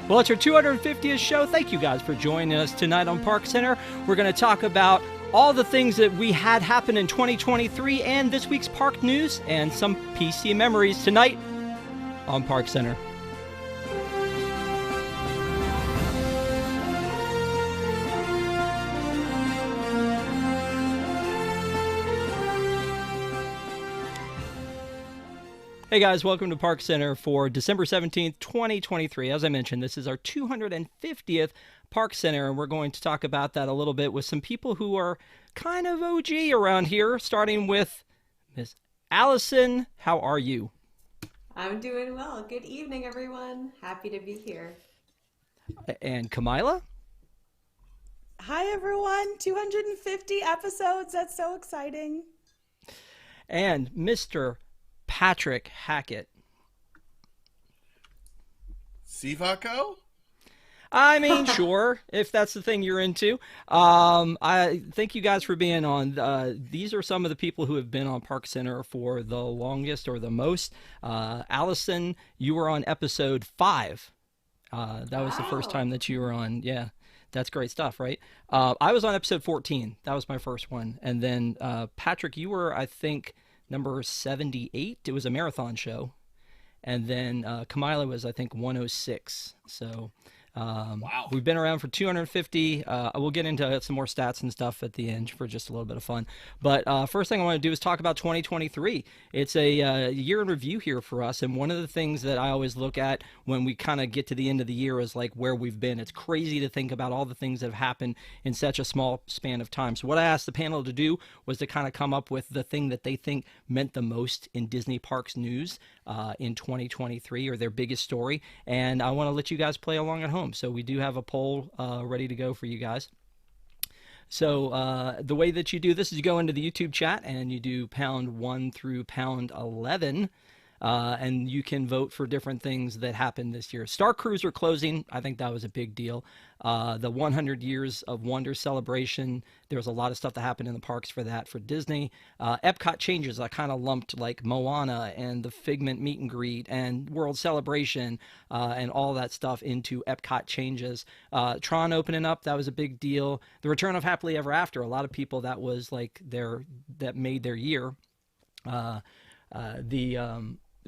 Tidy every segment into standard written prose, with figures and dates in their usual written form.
Well, it's our 250th show. Thank you guys for joining us tonight on ParksCenter. We're going to talk about all the things that we had happen in 2023 and this week's park news and some PC memories tonight on ParksCenter. Hey guys, welcome to ParksCenter for December 17th, 2023. As I mentioned, this is our 250th ParksCenter, and we're going to talk about that a little bit with some people who are kind of OG around here, starting with Miss Allison. How are you? I'm doing well. Good evening, everyone. Happy to be here. And Kamila? Hi, everyone. 250 episodes. That's so exciting. And Mr. Patrick Hackett. Sivako? I mean, sure, if that's the thing you're into. I thank you guys for being on. These are some of the people who have been on ParksCenter for the longest or the most. Allison, you were on episode 5. That was the first time that you were on. Yeah, that's great stuff, right? I was on episode 14. That was my first one. And then Patrick, you were, I think, number 78. It was a marathon show. And then Kamila was, I think, 106. So Wow. We've been around for 250. We'll get into some more stats and stuff at the end for just a little bit of fun. But first thing I want to do is talk about 2023. It's a year in review here for us. And one of the things that I always look at when we kind of get to the end of the year is like where we've been. It's crazy to think about all the things that have happened in such a small span of time. So what I asked the panel to do was to kind of come up with the thing that they think meant the most in Disney Parks news in 2023, or their biggest story. And I want to let you guys play along at home. So we do have a poll ready to go for you guys. So the way that you do this is you go into the YouTube chat and you do pound 1 through pound 11. And you can vote for different things that happened this year. Starcruiser closing, I think that was a big deal. The 100 Years of Wonder celebration, there was a lot of stuff that happened in the parks for that, for Disney. EPCOT changes, I kind of lumped like Moana and the Figment meet and greet and World Celebration and all that stuff into EPCOT changes. TRON opening up, that was a big deal. The return of Happily Ever After, a lot of people that was like that made their year.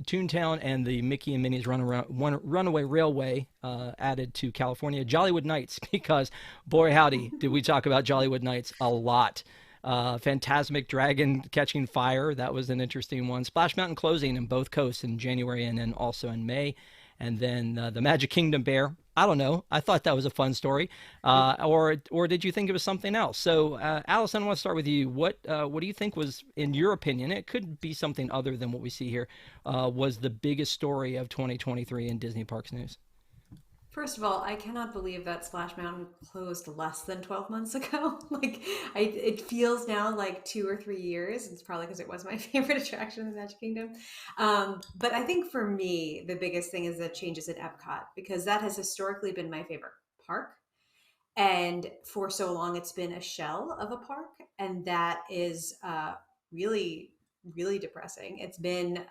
Toontown and the Mickey and Minnie's Runaway Railway added to California. Jollywood Nights, because boy howdy, did we talk about Jollywood Nights a lot. Phantasmic Dragon catching fire, that was an interesting one. Splash Mountain closing in both coasts in January and then also in May. And then the Magic Kingdom Bear, I don't know. I thought that was a fun story. Or did you think it was something else? So, Allison, I want to start with you. What do you think was, in your opinion, it could be something other than what we see here, was the biggest story of 2023 in Disney Parks news? First of all, I cannot believe that Splash Mountain closed less than 12 months ago. It feels now like 2 or 3 years. It's probably because it was my favorite attraction in the Magic Kingdom. But I think for me, the biggest thing is the changes at EPCOT, because that has historically been my favorite park. And for so long, it's been a shell of a park. And that is really, really depressing. It's been,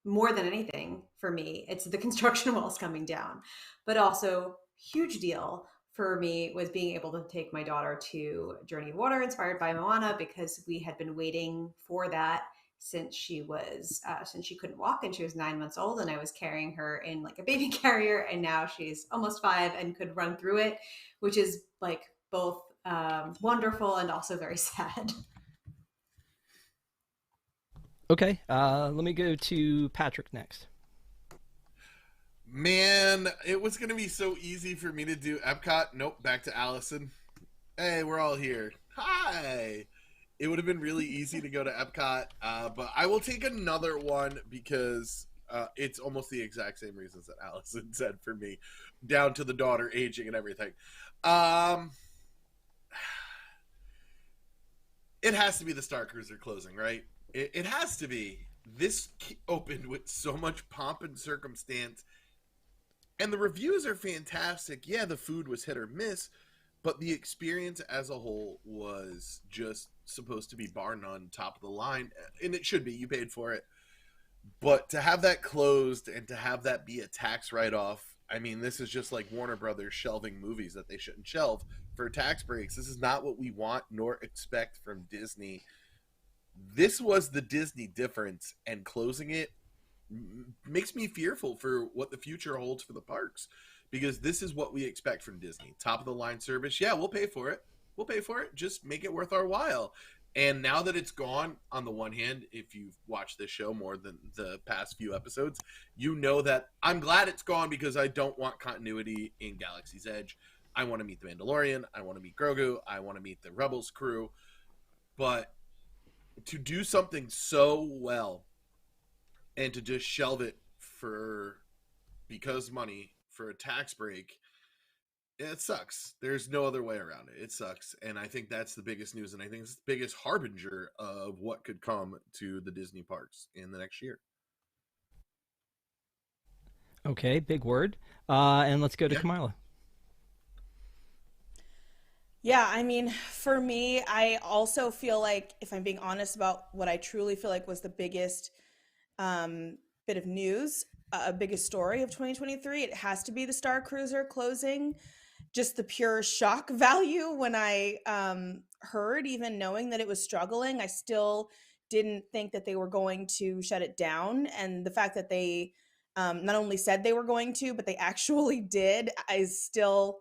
more than anything for me, it's the construction walls coming down. But also, huge deal for me was being able to take my daughter to Journey of Water, inspired by Moana, because we had been waiting for that since she couldn't walk and she was 9 months old, and I was carrying her in like a baby carrier, and now she's almost 5 and could run through it, which is like both wonderful and also very sad. Okay, let me go to Patrick next. Man, it was going to be so easy for me to do EPCOT. Nope, back to Allison. Hey, we're all here. Hi. It would have been really easy to go to EPCOT, but I will take another one because it's almost the exact same reasons that Allison said for me, down to the daughter aging and everything. It has to be the Starcruiser closing, right? It has to be. This opened with so much pomp and circumstance, and the reviews are fantastic. Yeah, the food was hit or miss, but the experience as a whole was just supposed to be bar none, top of the line, and it should be. You paid for it. But to have that closed and to have that be a tax write-off I mean, this is just like Warner Brothers shelving movies that they shouldn't shelve for tax breaks. This is not what we want nor expect from Disney. This was the Disney difference, and closing it makes me fearful for what the future holds for the parks, because this is what we expect from Disney. Top of the line service. Yeah, we'll pay for it. We'll pay for it. Just make it worth our while. And now that it's gone, on the one hand, if you've watched this show more than the past few episodes, you know that I'm glad it's gone, because I don't want continuity in Galaxy's Edge. I want to meet the Mandalorian. I want to meet Grogu. I want to meet the Rebels crew. But to do something so well and to just shelve it because money for a tax break, it sucks. There's no other way around it. It sucks. And I think that's the biggest news, and I think it's the biggest harbinger of what could come to the Disney parks in the next year. Okay, big word. And let's go to Kamila. Yeah, I mean, for me, I also feel like, if I'm being honest about what I truly feel like was the biggest bit of news, biggest story of 2023, it has to be the Starcruiser closing. Just the pure shock value when I heard, even knowing that it was struggling, I still didn't think that they were going to shut it down. And the fact that they not only said they were going to, but they actually did, is still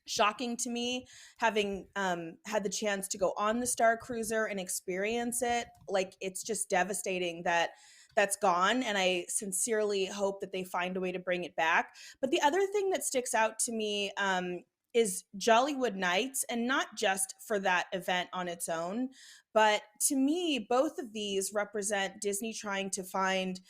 shocking to me. Having had the chance to go on the Starcruiser and experience it, like, it's just devastating that that's gone, and I sincerely hope that they find a way to bring it back. But the other thing that sticks out to me is Jollywood Nights, and not just for that event on its own, but to me, both of these represent Disney trying to find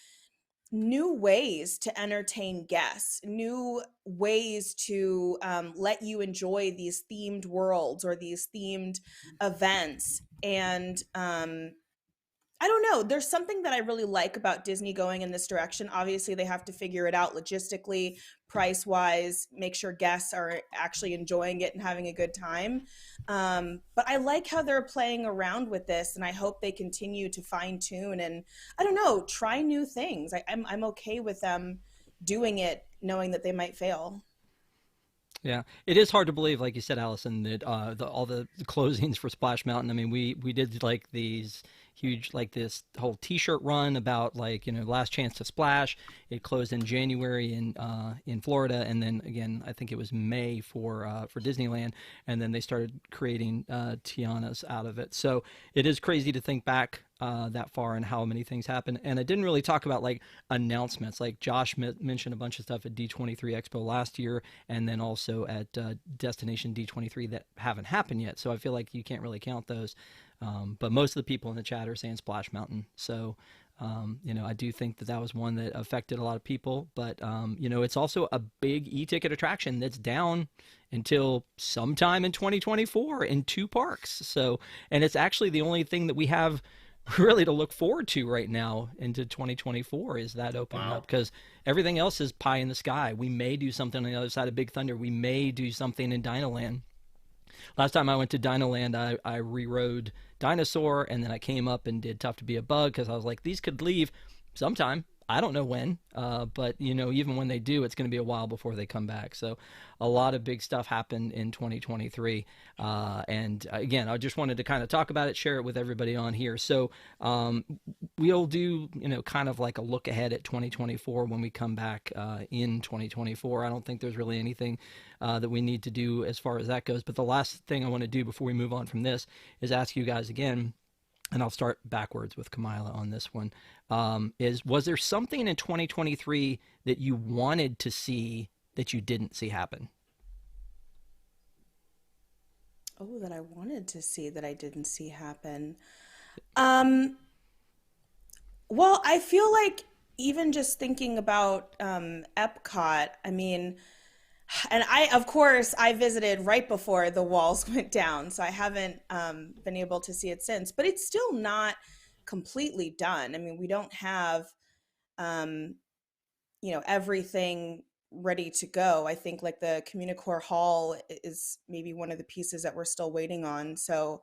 new ways to entertain guests, new ways to let you enjoy these themed worlds or these themed events. And I don't know. There's something that I really like about Disney going in this direction. Obviously, they have to figure it out logistically, price-wise, make sure guests are actually enjoying it and having a good time. But I like how they're playing around with this, and I hope they continue to fine-tune and, I don't know, try new things. I'm okay with them doing it, knowing that they might fail. Yeah, it is hard to believe, like you said, Allison, that all the closings for Splash Mountain. I mean, we did like these huge, like this whole T-shirt run about, like, last chance to splash. It closed in January in Florida, and then again, I think it was May for Disneyland, and then they started creating Tianas out of it. So it is crazy to think back that far and how many things happen. And I didn't really talk about like announcements. Like Josh mentioned a bunch of stuff at D23 Expo last year, and then also at Destination D23 that haven't happened yet. So I feel like you can't really count those. But most of the people in the chat are saying Splash Mountain. So, I do think that was one that affected a lot of people. But, it's also a big e-ticket attraction that's down until sometime in 2024 in 2 parks. So, and it's actually the only thing that we have really to look forward to right now into 2024 is that opening up, because everything else is pie in the sky. We may do something on the other side of Big Thunder. We may do something in Dinoland. Last time I went to Dinoland, I rerode Dinosaur, and then I came up and did Tough to Be a Bug, because I was like, these could leave sometime. I don't know when, but even when they do, it's going to be a while before they come back. So a lot of big stuff happened in 2023. And again, I just wanted to kind of talk about it, share it with everybody on here. So we'll do, kind of like a look ahead at 2024 when we come back in 2024. I don't think there's really anything that we need to do as far as that goes. But the last thing I want to do before we move on from this is ask you guys again, and I'll start backwards with Kamila on this one, was there something in 2023 that you wanted to see that you didn't see happen? Oh, that I wanted to see that I didn't see happen. Well, I feel like even just thinking about EPCOT, I mean, and of course, I visited right before the walls went down, so I haven't been able to see it since, but it's still not completely done. I mean, we don't have, everything ready to go. I think like the Communicore Hall is maybe one of the pieces that we're still waiting on. So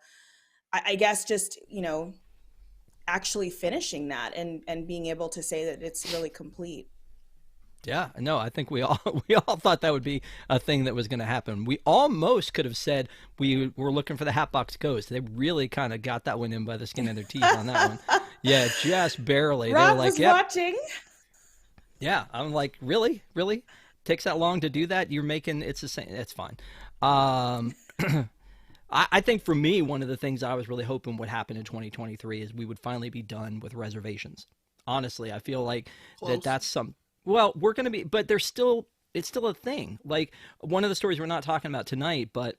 I guess just, actually finishing that and being able to say that it's really complete. Yeah, no, I think we all we all thought that would be a thing that was going to happen. We almost could have said we were looking for the Hatbox Ghost. They really kind of got that one in by the skin of their teeth on that one. Yeah, just barely. They were Rob like, was "Yep." watching. Yeah, I'm like, really, really takes that long to do that? You're making it's the same. It's fine. Um, I think for me, one of the things I was really hoping would happen in 2023 is we would finally be done with reservations. Honestly, I feel like Close. that's some. Well, we're going to be, but there's still, it's still a thing. Like one of the stories we're not talking about tonight, but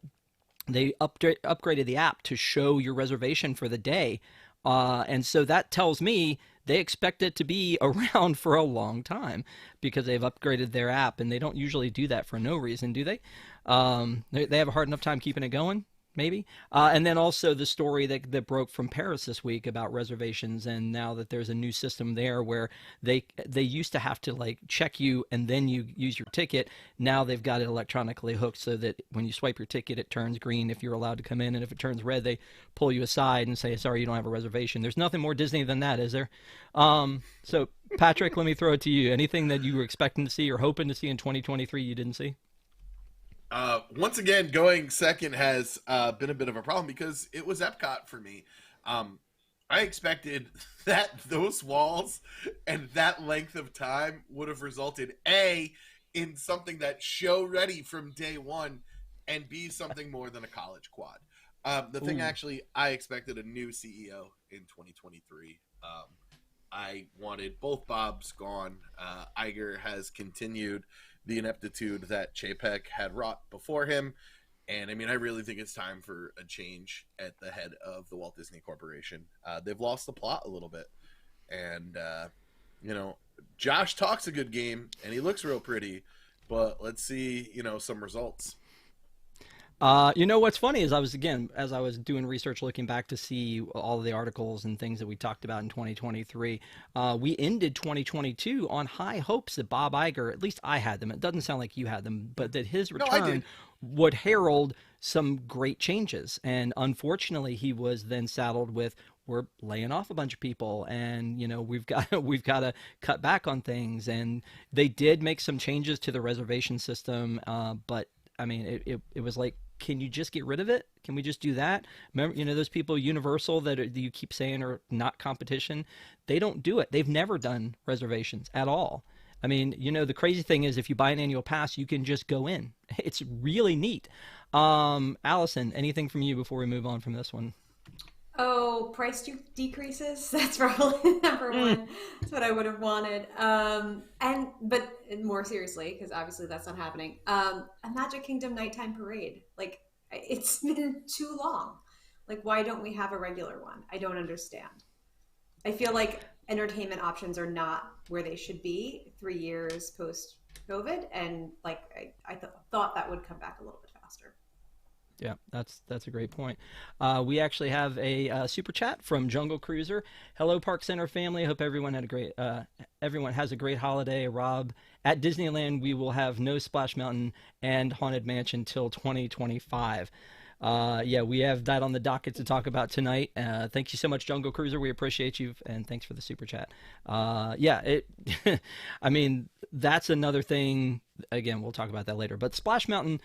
they upgraded the app to show your reservation for the day. And so that tells me they expect it to be around for a long time because they've upgraded their app, and they don't usually do that for no reason, do they? They have a hard enough time keeping it going, maybe. And then also the story that broke from Paris this week about reservations, and now that there's a new system there where they used to have to like check you and then you use your ticket. Now they've got it electronically hooked so that when you swipe your ticket, it turns green if you're allowed to come in, and if it turns red, they pull you aside and say, sorry, you don't have a reservation. There's nothing more Disney than that, is there? So Patrick, let me throw it to you. Anything that you were expecting to see or hoping to see in 2023 you didn't see? Once again, going second has been a bit of a problem because it was Epcot for me. I expected that those walls and that length of time would have resulted in something that's show ready from day one, and B, something more than a college quad. The thing actually, I expected a new CEO in 2023. I wanted both Bobs gone. Iger has continued the ineptitude that Chapek had wrought before him. And I mean, I really think it's time for a change at the head of the Walt Disney Corporation. They've lost the plot a little bit. And, Josh talks a good game and he looks real pretty, but let's see, some results. What's funny is as I was doing research, looking back to see all of the articles and things that we talked about in 2023, we ended 2022 on high hopes that Bob Iger, at least I had them. It doesn't sound like you had them, but that his return would herald some great changes. And unfortunately, he was then saddled with, we're laying off a bunch of people, and we've got to cut back on things. And they did make some changes to the reservation system, but I mean, it was like, can you just get rid of it? Can we just do that? Remember, those people, Universal, that you keep saying are not competition, they don't do it. They've never done reservations at all. I mean, the crazy thing is if you buy an annual pass, you can just go in. It's really neat. Allison, anything from you before we move on from this one? Oh, price decreases. That's probably number one. That's what I would have wanted. But more seriously, because obviously that's not happening. A Magic Kingdom nighttime parade. Like, it's been too long. Like, why don't we have a regular one? I don't understand. I feel like entertainment options are not where they should be 3 years post COVID, and like I thought that would come back a little bit faster. Yeah, that's a great point. We actually have a super chat from Jungle Cruiser. Hello, ParksCenter family. I hope everyone has a great holiday. Rob, at Disneyland, we will have no Splash Mountain and Haunted Mansion till 2025. Yeah, we have that on the docket to talk about tonight. Thank you so much, Jungle Cruiser. We appreciate you, and thanks for the super chat. I mean, that's another thing. Again, we'll talk about that later. But Splash Mountain,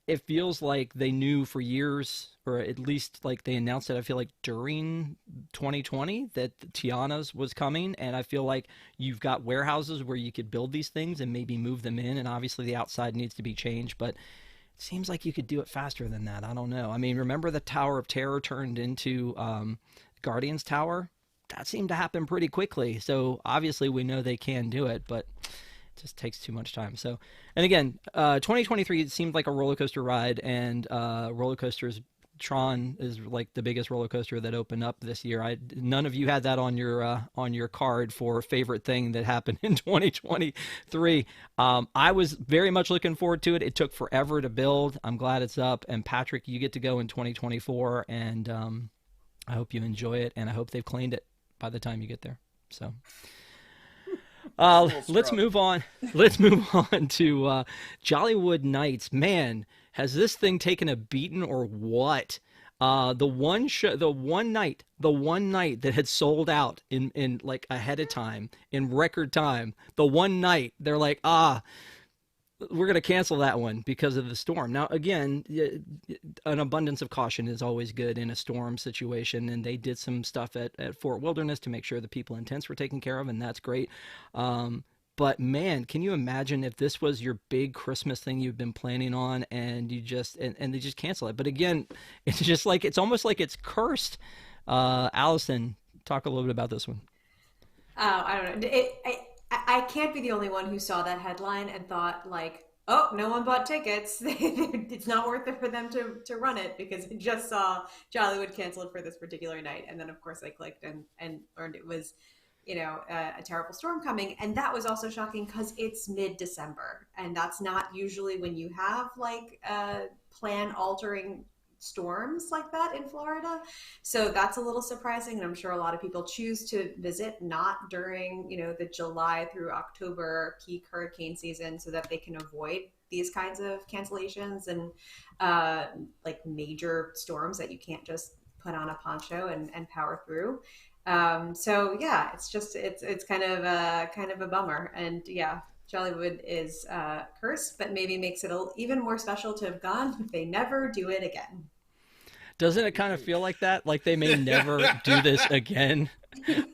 it feels like they knew for years, or at least like they announced it, I feel like during 2020, that the Tiana's was coming. And I feel like you've got warehouses where you could build these things and maybe move them in. And obviously the outside needs to be changed, but it seems like you could do it faster than that. I don't know. I mean, remember the Tower of Terror turned into Guardians Tower? That seemed to happen pretty quickly. So obviously we know they can do it, but just takes too much time. So, and again, 2023 it seemed like a roller coaster ride, and roller coasters, TRON is like the biggest roller coaster that opened up this year. None of you had that on your card for favorite thing that happened in 2023. I was very much looking forward to it. It took forever to build. I'm glad it's up. And Patrick, you get to go in 2024, and I hope you enjoy it, and I hope they've cleaned it by the time you get there. So. Let's move on. Let's move on to Jollywood Nights. Man, has this thing taken a beating or what? The one night that had sold out in like ahead of time, in record time, the one night they're like, we're going to cancel that one because of the storm. Now, again, an abundance of caution is always good in a storm situation, and they did some stuff at Fort Wilderness to make sure the people in tents were taken care of, and that's great. But man, can you imagine if this was your big Christmas thing you've been planning on, and you just and they just cancel it? But again, it's just like, it's almost like it's cursed. Allison, talk a little bit about this one. Oh, I don't know. I can't be the only one who saw that headline and thought like, oh, no one bought tickets. It's not worth it for them to run it, because I just saw Jollywood canceled for this particular night. And then of course I clicked and learned it was, a terrible storm coming. And that was also shocking because it's mid-December, and that's not usually when you have like plan altering storms like that in Florida. So that's a little surprising, and I'm sure a lot of people choose to visit not during, the July through October peak hurricane season, so that they can avoid these kinds of cancellations and like major storms that you can't just put on a poncho and power through. So yeah, it's kind of a bummer, and yeah, Jollywood is cursed, but maybe makes it even more special to have gone if they never do it again. Doesn't it kind of feel like that? Like they may never do this again?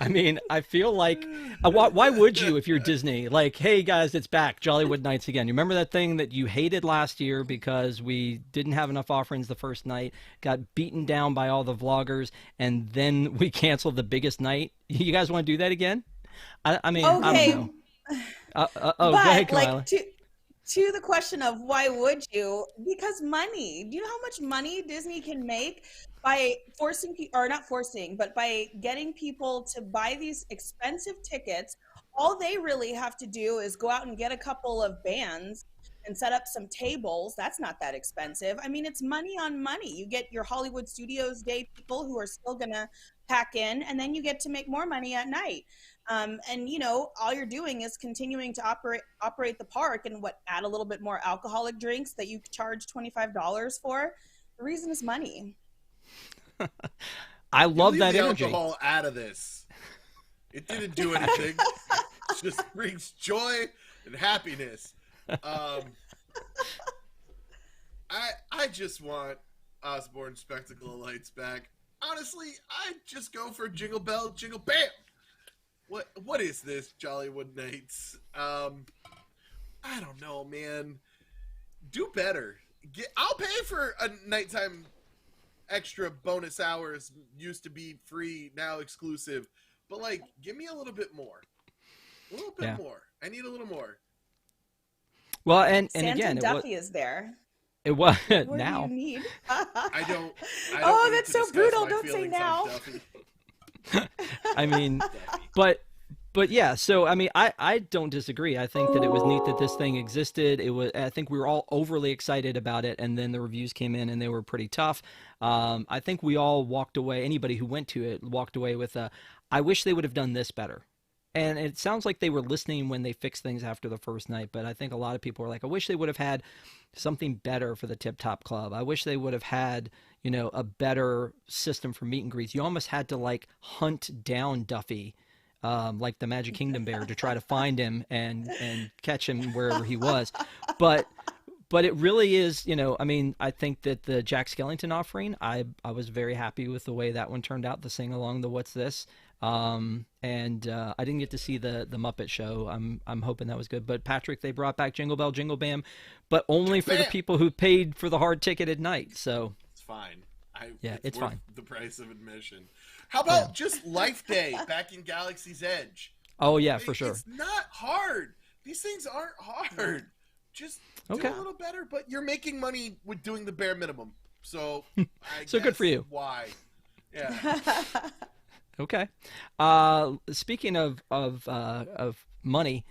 I mean, I feel like, why would you if you're Disney? Like, hey guys, it's back, Jollywood Nights again. You remember that thing that you hated last year because we didn't have enough offerings the first night, got beaten down by all the vloggers, and then we canceled the biggest night? You guys want to do that again? I mean, okay. I don't know. Go ahead, Kamila. Like, to the question of why would you? Because money. Do you know how much money Disney can make by forcing or not forcing, but by getting people to buy these expensive tickets? All they really have to do is go out and get a couple of bands and set up some tables. That's not that expensive. I mean, it's money on money. You get your Hollywood Studios Day people who are still gonna pack in, and then you get to make more money at night. And all you're doing is continuing to operate the park, and add a little bit more alcoholic drinks that you charge $25 for. The reason is money. I love that the energy. Alcohol out of this. It didn't do anything. It just brings joy and happiness. I just want Osborne Spectacle of Lights back. Honestly, I'd just go for Jingle Bell, Jingle Bam. What is this, Jollywood Nights? I don't know, man. Do better. I'll pay for a nighttime extra bonus hours. Used to be free, now exclusive. But like, give me a little bit more. A little bit more. I need a little more. Well, and Santa again, Duffy is there. It was what now. Do you need? I don't oh, need that's to so brutal. Don't say feelings now. on Duffy. I mean, but yeah, so I mean, I don't disagree. I think that it was neat that this thing existed. I think we were all overly excited about it, and then the reviews came in and they were pretty tough. I think we all walked away, anybody who went to it walked away with I wish they would have done this better. And it sounds like they were listening when they fixed things after the first night, but I think a lot of people were like, I wish they would have had something better for the Tip Top Club. I wish they would have had, a better system for meet and greets. You almost had to like hunt down Duffy, like the Magic Kingdom bear, to try to find him and catch him wherever he was. But it really is, I mean, I think that the Jack Skellington offering, I was very happy with the way that one turned out, the sing along, the What's This. I didn't get to see the Muppet Show. I'm hoping that was good. But Patrick, they brought back Jingle Bell, Jingle Bam, but only for the people who paid for the hard ticket at night. So it's fine. It's worth fine. The price of admission. How about just Life Day back in Galaxy's Edge? Oh yeah, for sure. It's not hard. These things aren't hard. Just do a little better. But you're making money with doing the bare minimum. So so good for you. Why? Yeah. Okay. Speaking of money,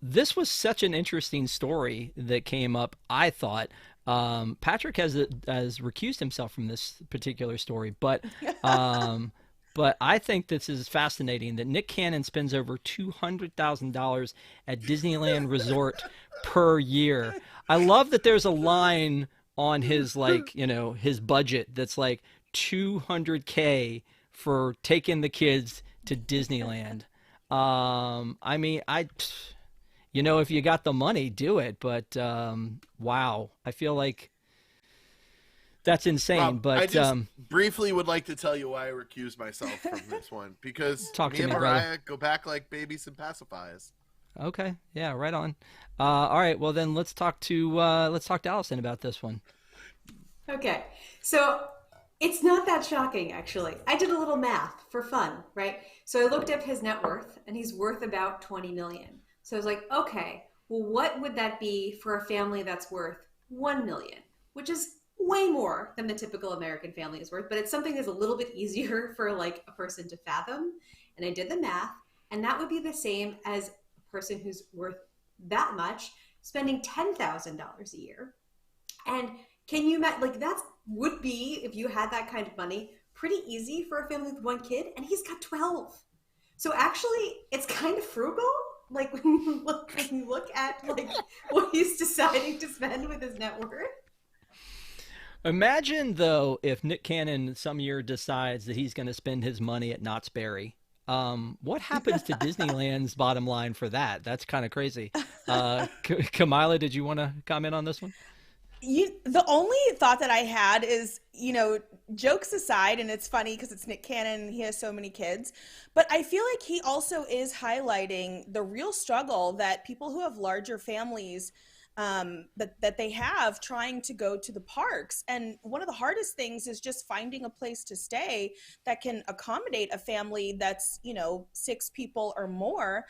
this was such an interesting story that came up. I thought Patrick has recused himself from this particular story, but I think this is fascinating that Nick Cannon spends over $200,000 at Disneyland Resort per year. I love that there's a line on his like, his budget that's like 200K for taking the kids to Disneyland. I mean, if you got the money, do it. But wow, I feel like that's insane. Rob, I But just briefly would like to tell you why I recused myself from this one, because Talk me to and me, Mariah brother. go back like babies and pacifiers. Okay, yeah, right on. All right, well then let's talk to Allison about this one. Okay, so it's not that shocking, actually. I did a little math for fun, right? So I looked up his net worth, and he's worth about 20 million. So I was like, okay, well, what would that be for a family that's worth 1 million, which is way more than the typical American family is worth, but it's something that's a little bit easier for like a person to fathom. And I did the math, and that would be the same as a person who's worth that much spending $10,000 a year. And can you imagine, like, that would be, if you had that kind of money, pretty easy for a family with one kid, and he's got 12. So actually, it's kind of frugal. Like when you look at like what he's deciding to spend with his net worth. Imagine though if Nick Cannon some year decides that he's going to spend his money at Knott's Berry. What happens to Disneyland's bottom line for that? That's kind of crazy. Kamila, did you want to comment on this one? The only thought that I had is, jokes aside, and it's funny because it's Nick Cannon and he has so many kids, but I feel like he also is highlighting the real struggle that people who have larger families that they have trying to go to the parks. And one of the hardest things is just finding a place to stay that can accommodate a family that's, 6 people or more.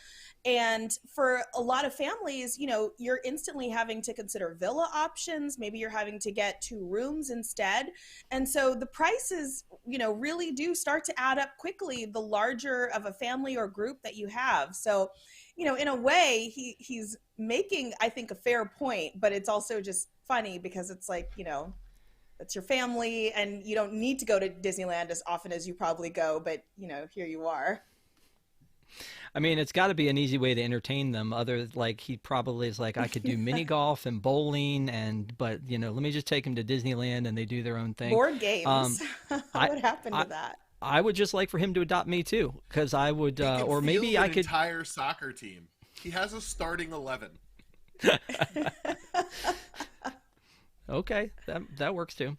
And for a lot of families, you're instantly having to consider villa options. Maybe you're having to get 2 rooms instead. And so the prices, really do start to add up quickly the larger of a family or group that you have. So, in a way, he's making, I think, a fair point, but it's also just funny because it's like, that's your family and you don't need to go to Disneyland as often as you probably go, but, here you are. I mean, it's got to be an easy way to entertain them. Like he probably is like, I could do mini golf and bowling, but let me just take them to Disneyland and they do their own thing. Board games. I, What happened I, to that? I would just like for him to adopt me too, because I would, He can or field maybe an I could. entire soccer team. He has a starting 11. Okay, that works too.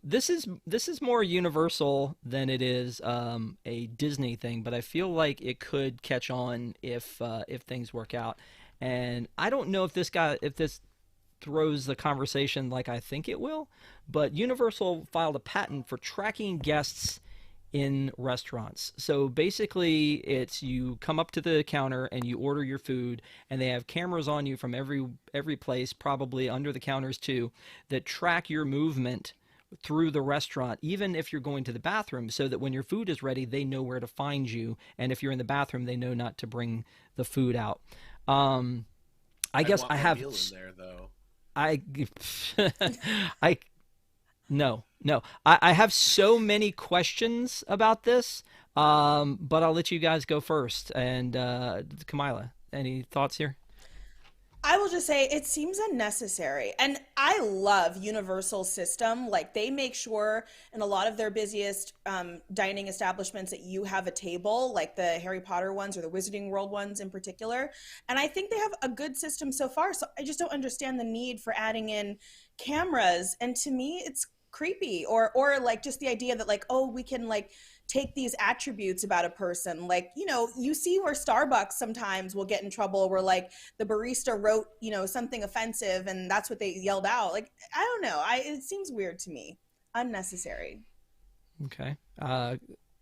This is more universal than it is a Disney thing, but I feel like it could catch on if things work out. And I don't know if this throws the conversation like I think it will, but Universal filed a patent for tracking guests in restaurants. So basically, it's you come up to the counter and you order your food, and they have cameras on you from every place, probably under the counters too, that track your movement through the restaurant, even if you're going to the bathroom, so that when your food is ready, they know where to find you, and if you're in the bathroom, they know not to bring the food out. Um, I guess want I my have. meal in there, though. I I no, no. I have so many questions about this, but I'll let you guys go first. And Kamila, any thoughts here? I will just say it seems unnecessary. And I love Universal system. Like they make sure in a lot of their busiest dining establishments that you have a table, like the Harry Potter ones or the Wizarding World ones in particular. And I think they have a good system so far. So I just don't understand the need for adding in cameras. And to me, it's creepy or like just the idea that like, oh, we can like take these attributes about a person. Like, you see where Starbucks sometimes will get in trouble where like the barista wrote, something offensive and that's what they yelled out. Like, I don't know. It seems weird to me. Unnecessary. Okay,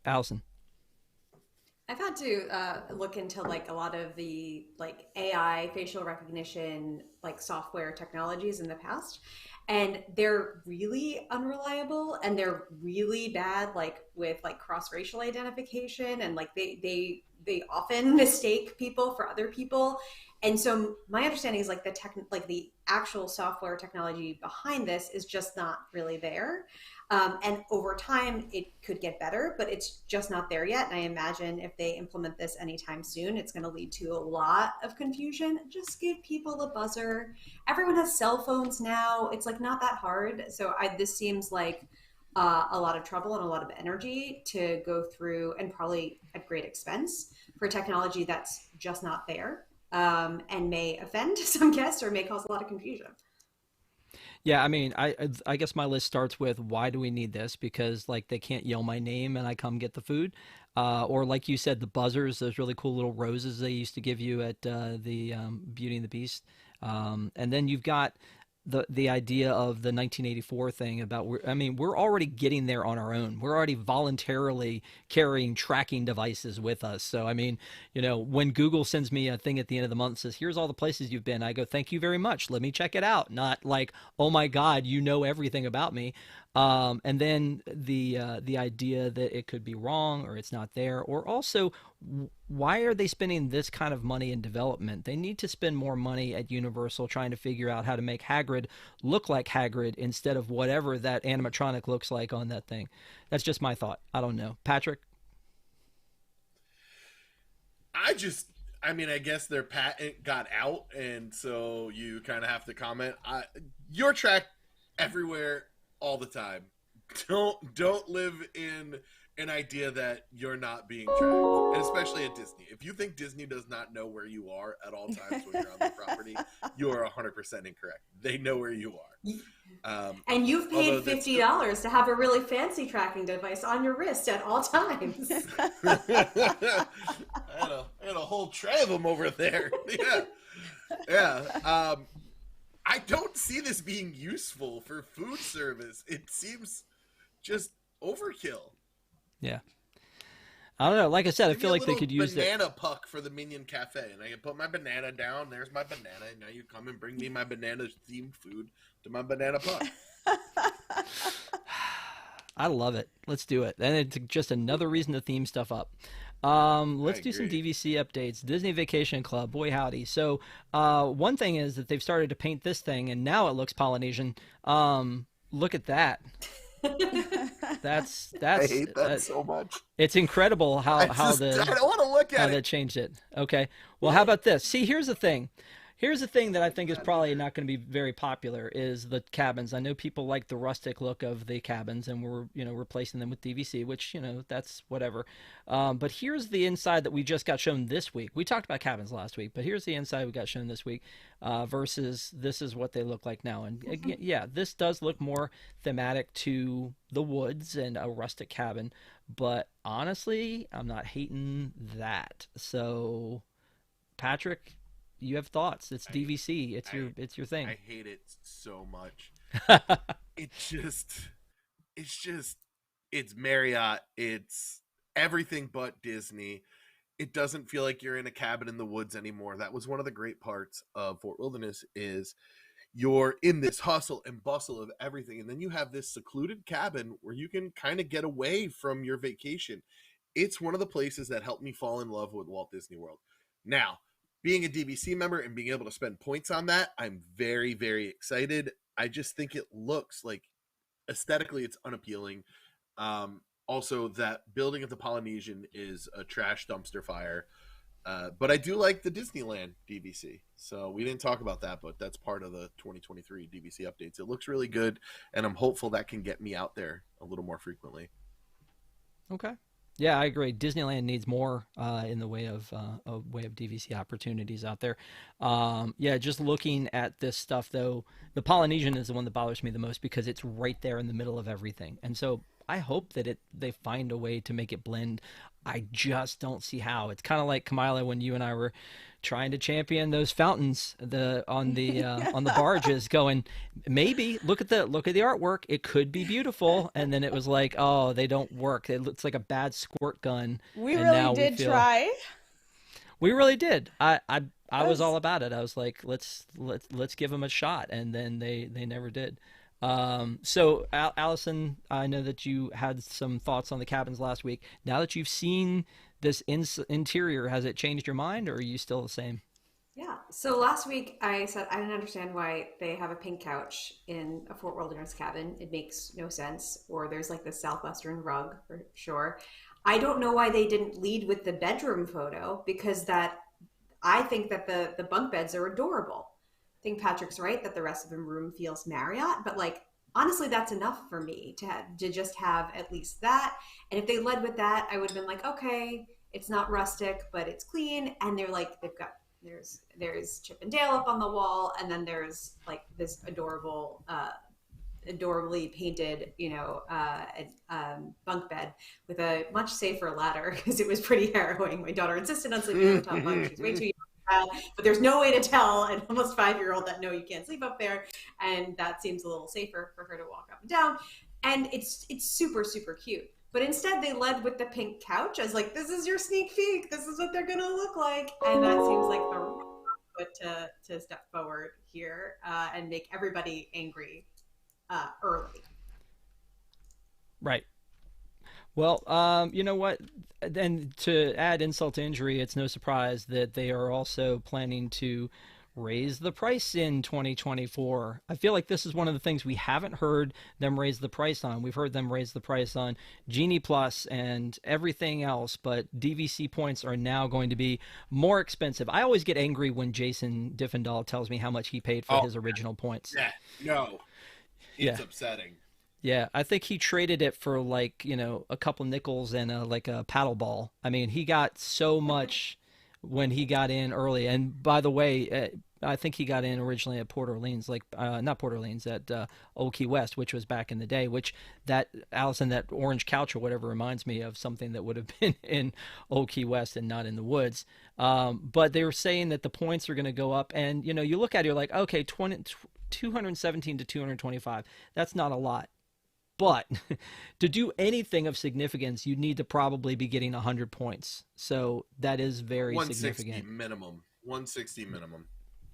Allison. I've had to look into like a lot of the like AI facial recognition like software technologies in the past, and they're really unreliable and they're really bad like with like cross-racial identification, and like they often mistake people for other people. And so my understanding is like the actual software technology behind this is just not really there. And over time, it could get better, but it's just not there yet. And I imagine if they implement this anytime soon, it's going to lead to a lot of confusion. Just give people a buzzer. Everyone has cell phones now. It's like not that hard. So this seems like a lot of trouble and a lot of energy to go through, and probably at great expense for technology that's just not there, and may offend some guests or may cause a lot of confusion. Yeah, I mean, I guess my list starts with why do we need this? Because like they can't yell my name and I come get the food, or like you said, the buzzers, those really cool little roses they used to give you at the Beauty and the Beast, and then you've got the idea of the 1984 thing about I mean, we're already getting there on our own. We're already voluntarily carrying tracking devices with us. So I mean, you know, when Google sends me a thing at the end of the month that says, here's all the places you've been, I go, thank you very much, let me check it out. Not like, oh my god, you know everything about me. And then the idea that it could be wrong or it's not there, or also why are they spending this kind of money in development? They need to spend more money at Universal trying to figure out how to make Hagrid look like Hagrid instead of whatever that animatronic looks like on that thing. That's just my thought. I don't know. Patrick? I mean, I guess their patent got out, and so you kind of have to comment. You're tracked everywhere all the time. Don't live in an idea that you're not being tracked, and especially at Disney. If you think Disney does not know where you are at all times when you're on the property, you are 100% incorrect. They know where you are. And you've paid $50 to have a really fancy tracking device on your wrist at all times. I had a whole tray of them over there. Yeah. I don't see this being useful for food service. It seems just overkill. Yeah. I don't know. Like I said, I feel like they could use banana puck for the Minion Cafe, and I can put my banana down. There's my banana. And now you come and bring me my banana themed food to my banana puck. I love it. Let's do it. And it's just another reason to theme stuff up. Let's do some DVC updates. Disney Vacation Club, boy howdy. So one thing is that they've started to paint this thing, and now it looks Polynesian. Look at that. That's I hate that so much. It's incredible how I don't want to look at how they changed it. Okay. Well, how about this? See, here's the thing. Here's the thing that I think is probably not going to be very popular is the cabins. I know people like the rustic look of the cabins, and we're replacing them with DVC, which that's whatever. But here's the inside that we just got shown this week. We talked about cabins last week, but here's the inside we got shown this week versus this is what they look like now. And again, yeah, this does look more thematic to the woods and a rustic cabin. But honestly, I'm not hating that. So, Patrick, you have thoughts. It's DVC. It's your thing. I hate it so much. It's Marriott. It's everything but Disney. It doesn't feel like you're in a cabin in the woods anymore. That was one of the great parts of Fort Wilderness is you're in this hustle and bustle of everything. And then you have this secluded cabin where you can kind of get away from your vacation. It's one of the places that helped me fall in love with Walt Disney World. Now, being a DVC member and being able to spend points on that, I'm very, very excited. I just think it looks like aesthetically it's unappealing. Also, that building of the Polynesian is a trash dumpster fire. But I do like the Disneyland DVC. So we didn't talk about that, but that's part of the 2023 DVC updates. It looks really good, and I'm hopeful that can get me out there a little more frequently. Okay. Yeah, I agree. Disneyland needs more in the way of DVC opportunities out there. Yeah, just looking at this stuff though, the Polynesian is the one that bothers me the most because it's right there in the middle of everything, and so I hope that they find a way to make it blend. I just don't see how. It's kind of like Kamila when you and I were trying to champion those fountains on the barges, going maybe look at the artwork, it could be beautiful, and then it was like, oh, they don't work. It looks like a bad squirt gun. We really did try. We really did. I was all about it. I was like, let's give them a shot, and then they never did. So Allison, I know that you had some thoughts on the cabins last week. Now that you've seen this interior, has it changed your mind, or are you still the same? Yeah, So last week I said I didn't understand why they have a pink couch in a Fort Wilderness cabin. It makes no sense. Or there's like the Southwestern rug for sure. I don't know why they didn't lead with the bedroom photo because that I think that the bunk beds are adorable. I think Patrick's right that the rest of the room feels Marriott, but like honestly, that's enough for me to just have at least that. And if they led with that, I would have been like, okay, it's not rustic, but it's clean. And they're like, they've got there's Chip and Dale up on the wall, and then there's like this adorably painted, bunk bed with a much safer ladder because it was pretty harrowing. My daughter insisted on sleeping on the top bunk. She's way too young. But there's no way to tell an almost 5-year-old that no, you can't sleep up there, and that seems a little safer for her to walk up and down. And it's super super cute. But instead, they led with the pink couch as like, this is your sneak peek. This is what they're gonna look like, and that seems like the wrong foot to step forward here and make everybody angry early. Right. Well, you know what? Then to add insult to injury, it's no surprise that they are also planning to raise the price in 2024. I feel like this is one of the things we haven't heard them raise the price on. We've heard them raise the price on Genie Plus and everything else, but DVC points are now going to be more expensive. I always get angry when Jason Diffendahl tells me how much he paid for his original points. Yeah, no, it's upsetting. Yeah, I think he traded it for like, a couple nickels and a paddle ball. I mean, he got so much when he got in early. And by the way, I think he got in originally at Port Orleans, not Port Orleans, at Old Key West, which was back in the day, which Allison, that orange couch or whatever reminds me of something that would have been in Old Key West and not in the woods. But they were saying that the points are going to go up. And, you look at it, you're like, okay, 217 to 225. That's not a lot. But to do anything of significance, you need to probably be getting 100 points. So that is very 160 significant. minimum. 160 minimum.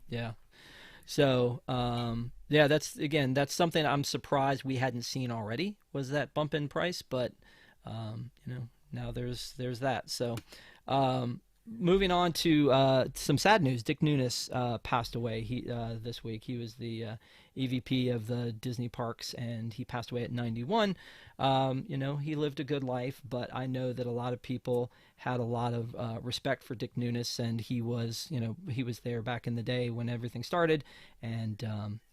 Yeah. So, that's something I'm surprised we hadn't seen already, was that bump in price. But, now there's that. So, moving on to some sad news. Dick Nunes passed away this week. He was the EVP of the Disney parks, and he passed away at 91. He lived a good life, but I know that a lot of people had a lot of respect for Dick Nunes, and he was there back in the day when everything started, and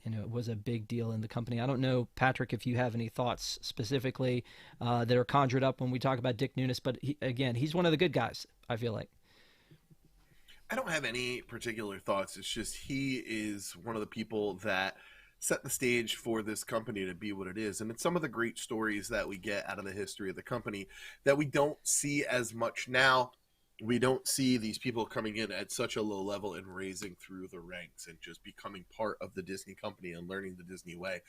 it was a big deal in the company. I don't know, Patrick, if you have any thoughts specifically that are conjured up when we talk about Dick Nunes, but he's one of the good guys, I feel like. I don't have any particular thoughts. It's just he is one of the people that set the stage for this company to be what it is. And it's some of the great stories that we get out of the history of the company that we don't see as much now. We don't see these people coming in at such a low level and raising through the ranks and just becoming part of the Disney company and learning the Disney way.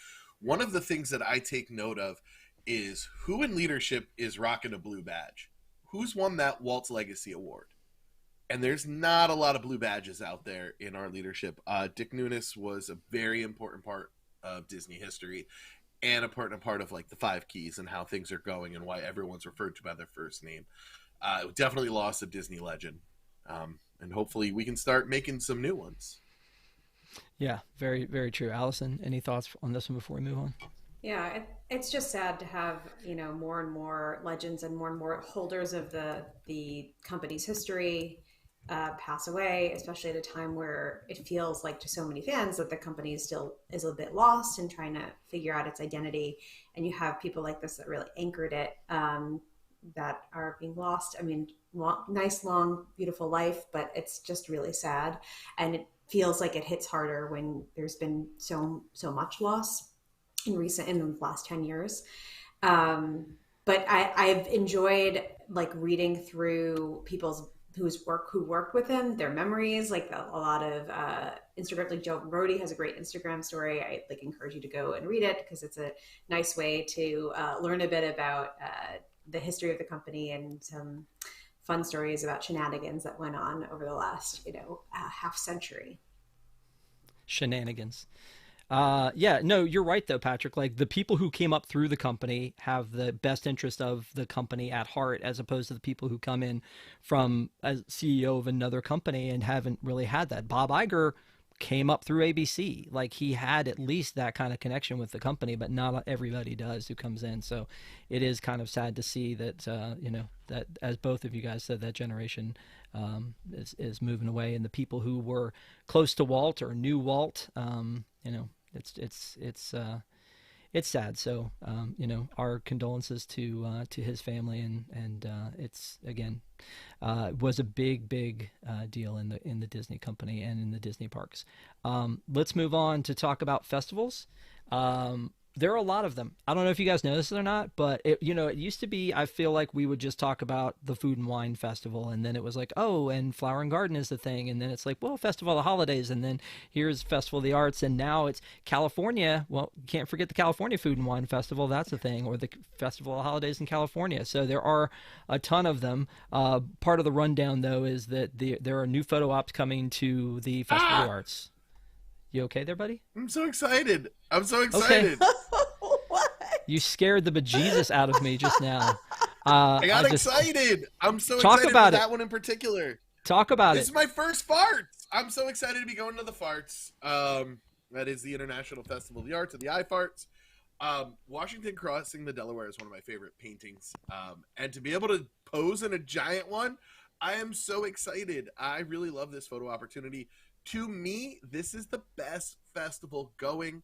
One of the things that I take note of is who in leadership is rocking a blue badge? Who's won that Walt's Legacy Award? And there's not a lot of blue badges out there in our leadership. Dick Nunes was a very important part of Disney history and a part of like the 5 keys and how things are going and why everyone's referred to by their first name. Definitely lost a Disney legend. And hopefully we can start making some new ones. Yeah, very, very true. Allison, any thoughts on this one before we move on? Yeah, it's just sad to have, more and more legends and more holders of the company's history pass away, especially at a time where it feels like to so many fans that the company still is a bit lost and trying to figure out its identity. And you have people like this that really anchored it that are being lost. I mean, nice, long, beautiful life, but it's just really sad. And it feels like it hits harder when there's been so much loss in the last 10 years. But I've enjoyed like reading through people's who worked with him, their memories, like a lot of Instagram, like Joe Brody has a great Instagram story. I like encourage you to go and read it because it's a nice way to learn a bit about the history of the company and some fun stories about shenanigans that went on over the last, half century. Shenanigans. Yeah, no, you're right though, Patrick. Like the people who came up through the company have the best interest of the company at heart, as opposed to the people who come in from as CEO of another company and haven't really had that. Bob Iger came up through ABC. Like he had at least that kind of connection with the company, but not everybody does who comes in. So it is kind of sad to see that, that as both of you guys said, that generation is moving away, and the people who were close to Walt or knew Walt, it's sad. So our condolences to his family, and it's again was a big deal in the Disney company and in the Disney parks. Let's move on to talk about festivals. There are a lot of them. I don't know if you guys know this or not, but it used to be, I feel like we would just talk about the Food and Wine Festival, and then it was like, oh, and Flower and Garden is the thing, and then it's like, well, Festival of the Holidays, and then here's Festival of the Arts, and now it's California. Well, you can't forget the California Food and Wine Festival. That's the thing, or the Festival of the Holidays in California. So there are a ton of them. Part of the rundown, though, is that there are new photo ops coming to the Festival of the Arts. You okay there, buddy? I'm so excited. Okay. What? You scared the bejesus out of me just now. I got excited. I'm so excited about that one in particular. Talk about it. This is my first farts. I'm so excited to be going to the farts. That is the International Festival of the Arts, or the iFarts. Washington Crossing the Delaware is one of my favorite paintings. And to be able to pose in a giant one, I am so excited. I really love this photo opportunity. To me, this is the best festival going,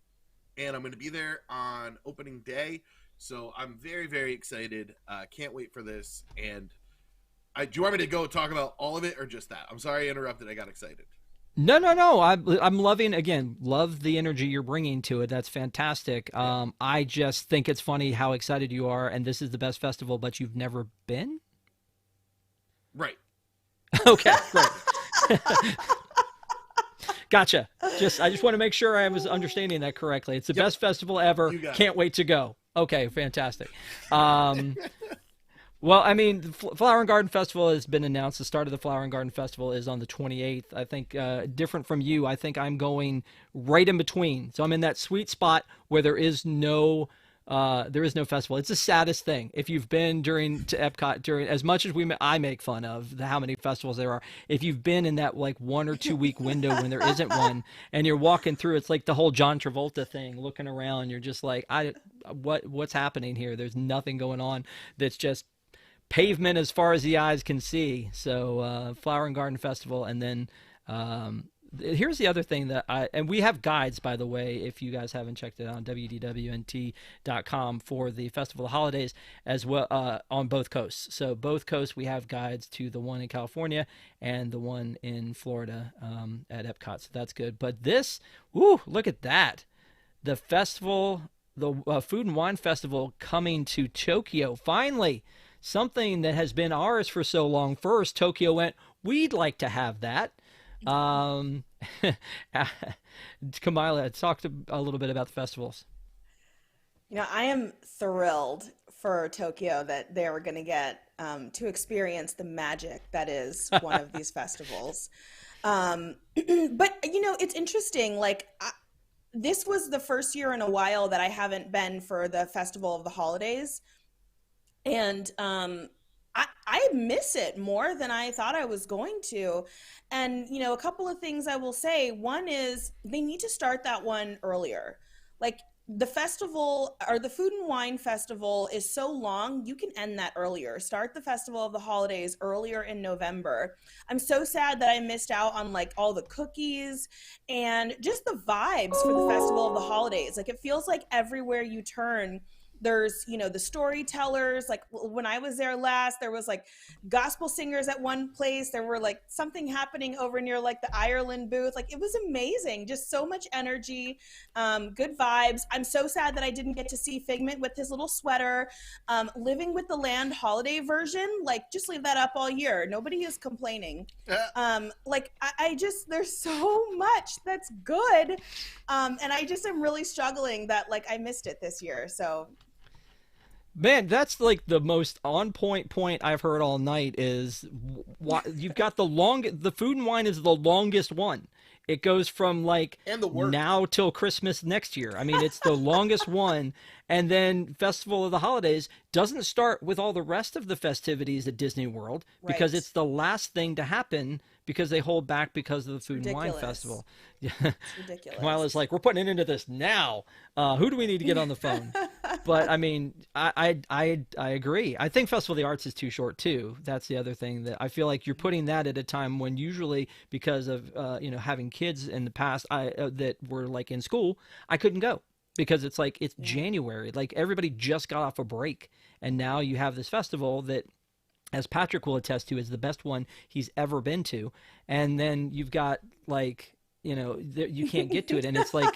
and I'm going to be there on opening day, so I'm very, very excited. Can't wait for this. And do you want me to go talk about all of it or just that? I'm sorry I interrupted. I got excited. No. I'm love the energy you're bringing to it. That's fantastic. I just think it's funny how excited you are, and this is the best festival, but you've never been? Right. Okay, great. Gotcha. I just want to make sure I was understanding that correctly. It's the best festival ever. Can't wait to go. Okay, fantastic. Well, I mean, the Flower and Garden Festival has been announced. The start of the Flower and Garden Festival is on the 28th. I think, different from you, I think I'm going right in between. So I'm in that sweet spot where there is no festival. It's the saddest thing. If you've been to EPCOT during, as much as I make fun of how many festivals there are, if you've been in that like 1 or 2 week window when there isn't one, and you're walking through, it's like the whole John Travolta thing, looking around, you're just like, what's happening here? There's nothing going on. That's just pavement as far as the eyes can see. So Flower and Garden Festival, and then here's the other thing and we have guides, by the way, if you guys haven't checked it out, on wdwnt.com for the Festival of the Holidays as well, on both coasts. So both coasts, we have guides to the one in California and the one in Florida at EPCOT. So that's good. But this, look at that. The festival, the Food and Wine Festival coming to Tokyo. Finally, something that has been ours for so long. First, Tokyo went, we'd like to have that. Kamila, talk a little bit about the festivals. I am thrilled for Tokyo that they were going to get to experience the magic that is one of these festivals. But it's interesting. Like, this was the first year in a while that I haven't been for the Festival of the Holidays, and I miss it more than I thought I was going to. And, a couple of things I will say. One is they need to start that one earlier. Like, the festival, or the Food and Wine Festival, is so long, you can end that earlier. Start the Festival of the Holidays earlier in November. I'm so sad that I missed out on like all the cookies and just the vibes for the Festival of the Holidays. Like, it feels like everywhere you turn, there's, the storytellers. Like, when I was there last, there was like gospel singers at one place. There were like something happening over near like the Ireland booth. Like, it was amazing. Just so much energy, good vibes. I'm so sad that I didn't get to see Figment with his little sweater. Living with the Land holiday version, like, just leave that up all year. Nobody is complaining. I just, there's so much that's good. And I just am really struggling that like I missed it this year. So Man, that's like the most on point I've heard all night is you've got the Food and Wine is the longest one. It goes from like And the work. now till Christmas next year. I mean, it's the longest one. And then Festival of the Holidays doesn't start with all the rest of the festivities at Disney World because Right. it's the last thing to happen because they hold back because of the Food and Wine ridiculous. Festival. It's ridiculous. Kamila's like, we're putting it into this now. Who do we need to get on the phone? But I mean, I agree. I think Festival of the Arts is too short too. That's the other thing that I feel like you're putting that at a time when usually because of having kids in the past that were like in school, I couldn't go because it's like it's January. Like everybody just got off a break, and now you have this festival that, as Patrick will attest to, is the best one he's ever been to. And then you've got like, you can't get to it. And it's like,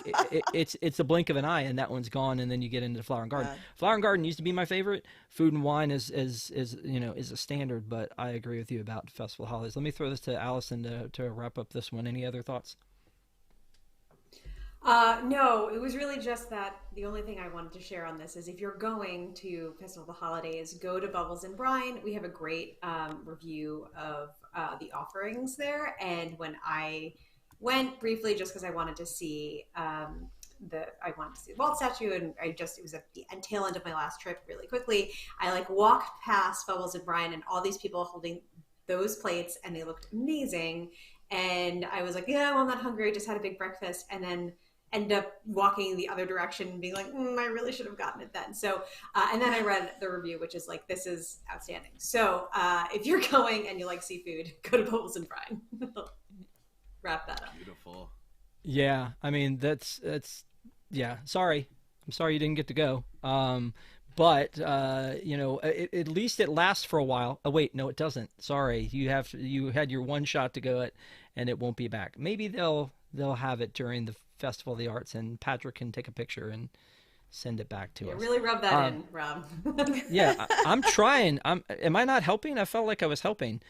it's a blink of an eye and that one's gone. And then you get into Flower and Garden. Yeah. Flower and Garden used to be my favorite. Food and Wine is a standard, but I agree with you about Festival Holidays. Let me throw this to Allison to wrap up this one. Any other thoughts? No, it was really just that the only thing I wanted to share on this is if you're going to Festival of the Holidays, go to Bubbles and Brine. We have a great review of the offerings there. And when I went briefly, just because I wanted to see the Walt statue, and it was at the tail end of my last trip really quickly. I like walked past Bubbles and Brine and all these people holding those plates and they looked amazing. And I was like, yeah, well, I'm not hungry. I just had a big breakfast. And then end up walking the other direction and being like, I really should have gotten it then. So, and then I read the review, which is like, this is outstanding. So if you're going and you like seafood, go to Bubbles and Brine. Wrap that up. Beautiful. Yeah. I mean, that's yeah. Sorry. I'm sorry you didn't get to go. But at least it lasts for a while. Oh wait, no, it doesn't. Sorry. You had your one shot to go at, and it won't be back. Maybe they'll have it during the Festival of the Arts, and Patrick can take a picture and send it back to us. Really rub that in, Rob. Yeah, I'm trying. Am I not helping? I felt like I was helping.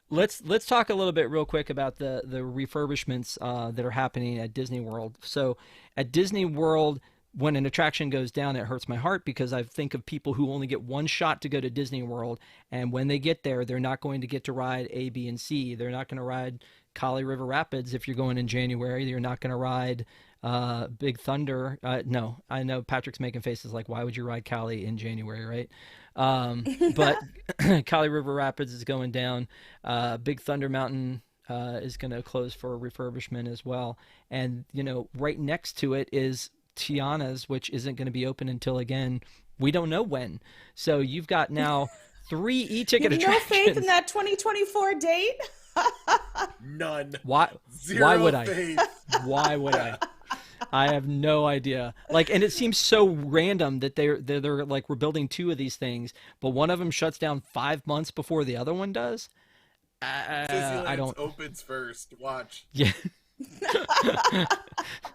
Let's talk a little bit real quick about the refurbishments that are happening at Disney World. So at Disney World, when an attraction goes down, it hurts my heart because I think of people who only get one shot to go to Disney World, and when they get there, they're not going to get to ride A, B, and C. They're not going to ride Kali River Rapids if you're going in January. You're not going to ride Big Thunder. No, I know Patrick's making faces like, why would you ride Kali in January, right? But Kali River Rapids is going down. Big Thunder Mountain is going to close for refurbishment as well. And, right next to it is Tiana's, which isn't going to be open until, again, we don't know when. So you've got now 3 e-ticket You have attractions. no faith in that 2024 date? None. Why Zero would I? faith. Why would I? I have no idea. Like, and it seems so random that they're like, we're building 2 of these things, but one of them shuts down 5 months before the other one does. I Disneyland don't. opens first. Watch. Yeah.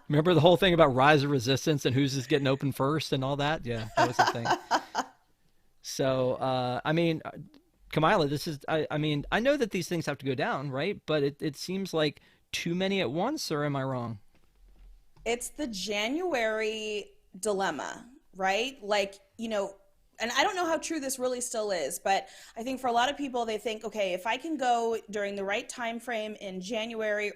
Remember the whole thing about Rise of Resistance and who's just getting open first and all that? Yeah, that was the thing. So, I mean, Kamila, this is, I mean, I know that these things have to go down, right? But it seems like too many at once, or am I wrong? It's the January dilemma, right? Like, and I don't know how true this really still is, but I think for a lot of people, they think, okay, if I can go during the right time frame in January,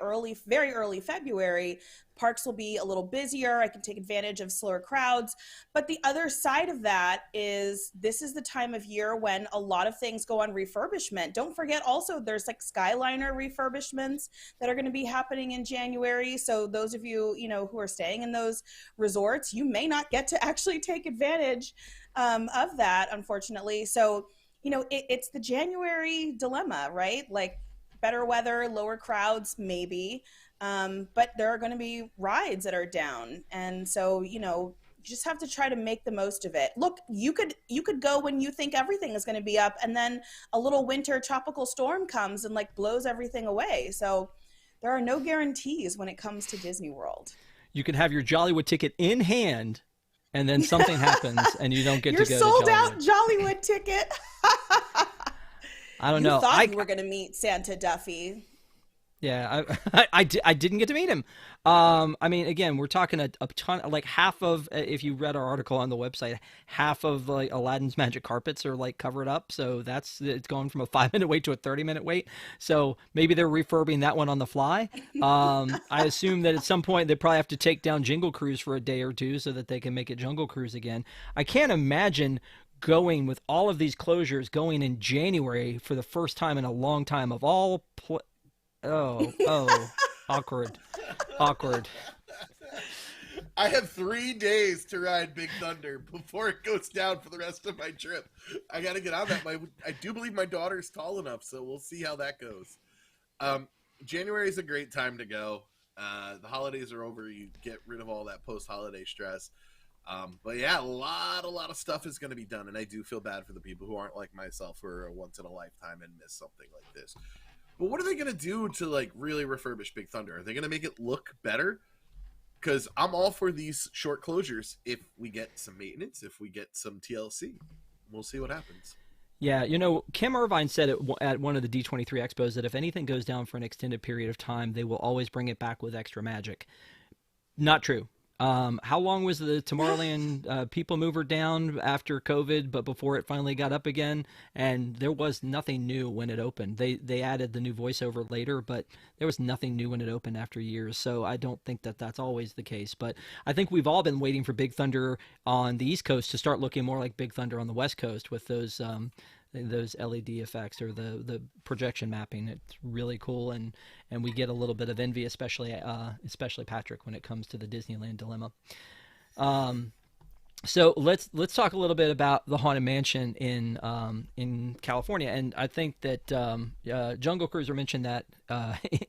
very early February, parks will be a little busier. I can take advantage of slower crowds. But the other side of that is this is the time of year when a lot of things go on refurbishment. Don't forget also there's like Skyliner refurbishments that are going to be happening in January. So those of you, who are staying in those resorts, you may not get to actually take advantage of that, unfortunately. So, it's the January dilemma, right? Like better weather, lower crowds, maybe. But there are going to be rides that are down. And so, you just have to try to make the most of it. Look, you could go when you think everything is going to be up, and then a little winter tropical storm comes and like blows everything away. So there are no guarantees when it comes to Disney World. You can have your Jollywood ticket in hand, and then something happens and you don't get Your to go sold to out Jollywood. Jollywood ticket. I don't know. You thought you were going to meet Santa Duffy. Yeah, I didn't get to meet him. I mean, again, we're talking a ton, like half of, if you read our article on the website, half of like Aladdin's magic carpets are like covered up. So it's gone from a 5 minute wait to a 30-minute wait. So maybe they're refurbing that one on the fly. I assume that at some point they probably have to take down Jingle Cruise for a day or two so that they can make it Jungle Cruise again. I can't imagine going with all of these closures going in January for the first time in a long time of all oh, awkward, awkward. I have 3 days to ride Big Thunder before it goes down for the rest of my trip. I got to get on that. I do believe my daughter's tall enough, so we'll see how that goes. January is a great time to go. The holidays are over. You get rid of all that post-holiday stress. But yeah, a lot of stuff is going to be done, and I do feel bad for the people who aren't like myself, who are a once in a lifetime and miss something like this. But what are they going to do to like really refurbish Big Thunder? Are they going to make it look better? Because I'm all for these short closures if we get some maintenance, if we get some TLC. We'll see what happens. Yeah, Kim Irvine said at one of the D23 expos that if anything goes down for an extended period of time, they will always bring it back with extra magic. Not true. How long was the Tomorrowland People Mover down after COVID, but before it finally got up again? And there was nothing new when it opened. They added the new voiceover later, but there was nothing new when it opened after years. So I don't think that that's always the case. But I think we've all been waiting for Big Thunder on the East Coast to start looking more like Big Thunder on the West Coast with those LED effects or the projection mapping. It's really cool, and we get a little bit of envy, especially Patrick, when it comes to the Disneyland dilemma. So let's talk a little bit about the Haunted Mansion in California, and I think that Jungle Cruiser mentioned that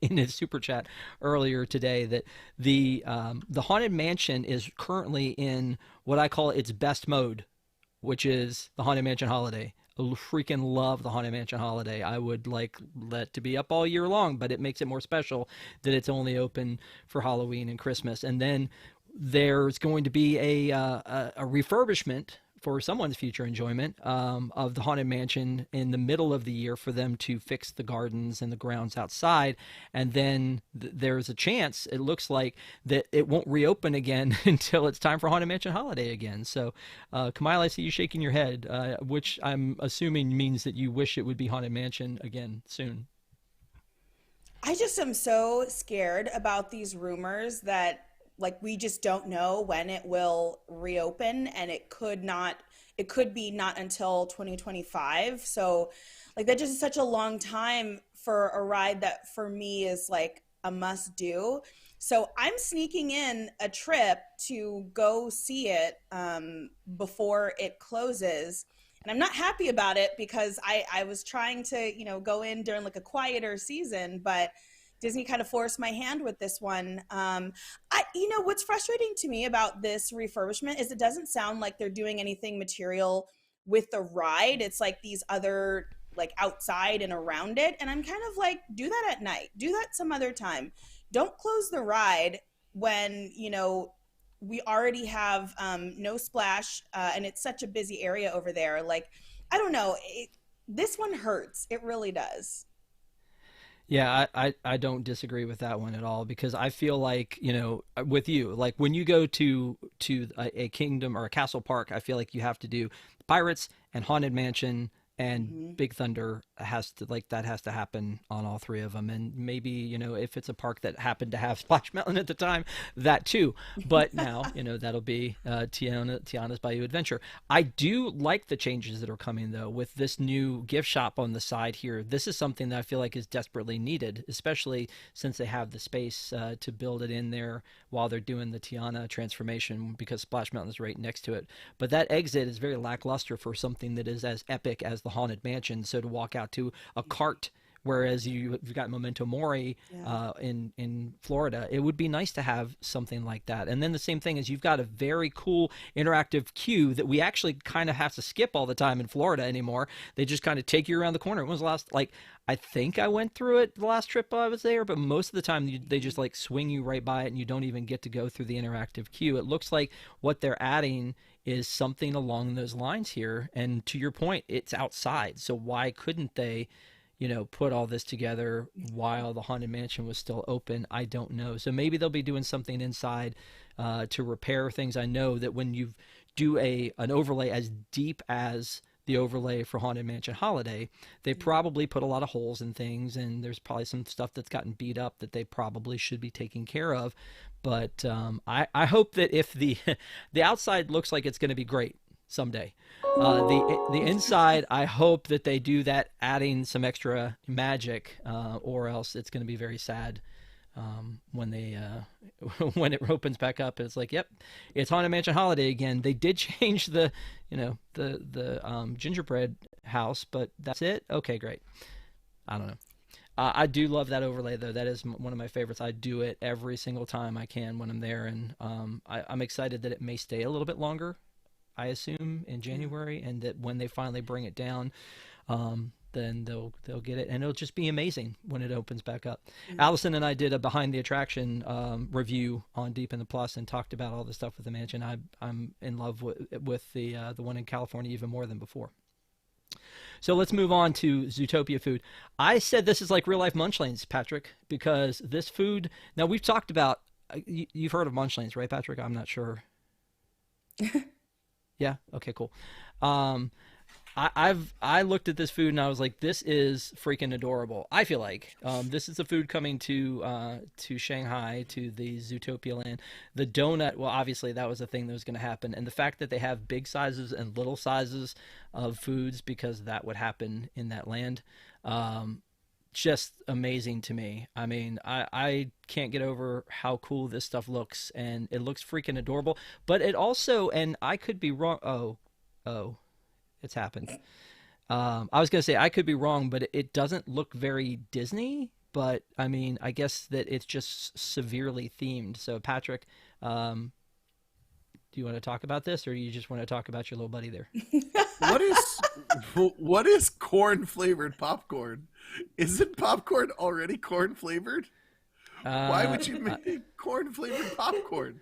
in his super chat earlier today, that the Haunted Mansion is currently in what I call its best mode, which is the Haunted Mansion Holiday. I freaking love the Haunted Mansion Holiday. I would like that to be up all year long, but it makes it more special that it's only open for Halloween and Christmas. And then there's going to be a refurbishment for someone's future enjoyment of the Haunted Mansion in the middle of the year for them to fix the gardens and the grounds outside. And then there's a chance, it looks like, that it won't reopen again until it's time for Haunted Mansion Holiday again. So, Kamila, I see you shaking your head, which I'm assuming means that you wish it would be Haunted Mansion again soon. I just am so scared about these rumors that like we just don't know when it will reopen, and it could be not until 2025. So like that just is such a long time for a ride that for me is like a must do. So I'm sneaking in a trip to go see it before it closes. And I'm not happy about it because I was trying to, go in during like a quieter season, but Disney kind of forced my hand with this one. What's frustrating to me about this refurbishment is it doesn't sound like they're doing anything material with the ride. It's like these other, like outside and around it. And I'm kind of like, do that at night. Do that some other time. Don't close the ride when, we already have no splash and it's such a busy area over there. Like, I don't know. This one hurts. It really does. Yeah, I don't disagree with that one at all, because I feel like, with you, like when you go to a kingdom or a castle park, I feel like you have to do Pirates and Haunted Mansion and Big Thunder has to happen on all three of them. And maybe, if it's a park that happened to have Splash Mountain at the time, that too. But now, that'll be Tiana's Bayou Adventure. I do like the changes that are coming, though, with this new gift shop on the side here. This is something that I feel like is desperately needed, especially since they have the space to build it in there while they're doing the Tiana transformation, because Splash Mountain is right next to it. But that exit is very lackluster for something that is as epic as the Haunted Mansion. So to walk out to a cart, whereas you've got Memento Mori in Florida, it would be nice to have something like that. And then the same thing is you've got a very cool interactive queue that we actually kind of have to skip all the time in Florida anymore. They just kind of take you around the corner. When was the last, I think I went through it the last trip I was there, but most of the time they just swing you right by it and you don't even get to go through the interactive queue. It looks like what they're adding is something along those lines here. And to your point, it's outside. So why couldn't they, put all this together while the Haunted Mansion was still open. I don't know. So maybe they'll be doing something inside to repair things. I know that when you do an overlay as deep as the overlay for Haunted Mansion Holiday, they probably put a lot of holes in things, and there's probably some stuff that's gotten beat up that they probably should be taking care of. But I hope that if the outside looks like it's going to be great someday, the inside, I hope that they do that, adding some extra magic, or else it's going to be very sad when they when it opens back up. It's like, yep, it's Haunted Mansion Holiday again. They did change the gingerbread house, but that's it. Okay, great. I don't know. I do love that overlay, though. That is one of my favorites. I do it every single time I can when I'm there, and I'm excited that it may stay a little bit longer, I assume, in January, and that when they finally bring it down, then they'll get it, and it'll just be amazing when it opens back up. Allison and I did a behind the attraction review on Deep in the Plus and talked about all the stuff with the mansion. I'm in love with the one in California even more than before. So let's move on to Zootopia food. I said this is like real life Munchlanes, Patrick, because this food. Now we've talked about. You've heard of Munchlanes, right, Patrick? I'm not sure. Yeah. Okay. Cool. I looked at this food and I was like, this is freaking adorable. I feel like this is the food coming to Shanghai, to the Zootopia land. The donut, well, obviously that was a thing that was going to happen, and the fact that they have big sizes and little sizes of foods, because that would happen in that land, just amazing to me. I mean, I can't get over how cool this stuff looks, and it looks freaking adorable. But it also, and I could be wrong. Oh. It's happened. I was going to say I could be wrong, but it doesn't look very Disney. But I mean, I guess that it's just severely themed. So Patrick, do you want to talk about this, or do you just want to talk about your little buddy there? What is corn flavored popcorn? Isn't popcorn already corn flavored? Why would you make corn flavored popcorn?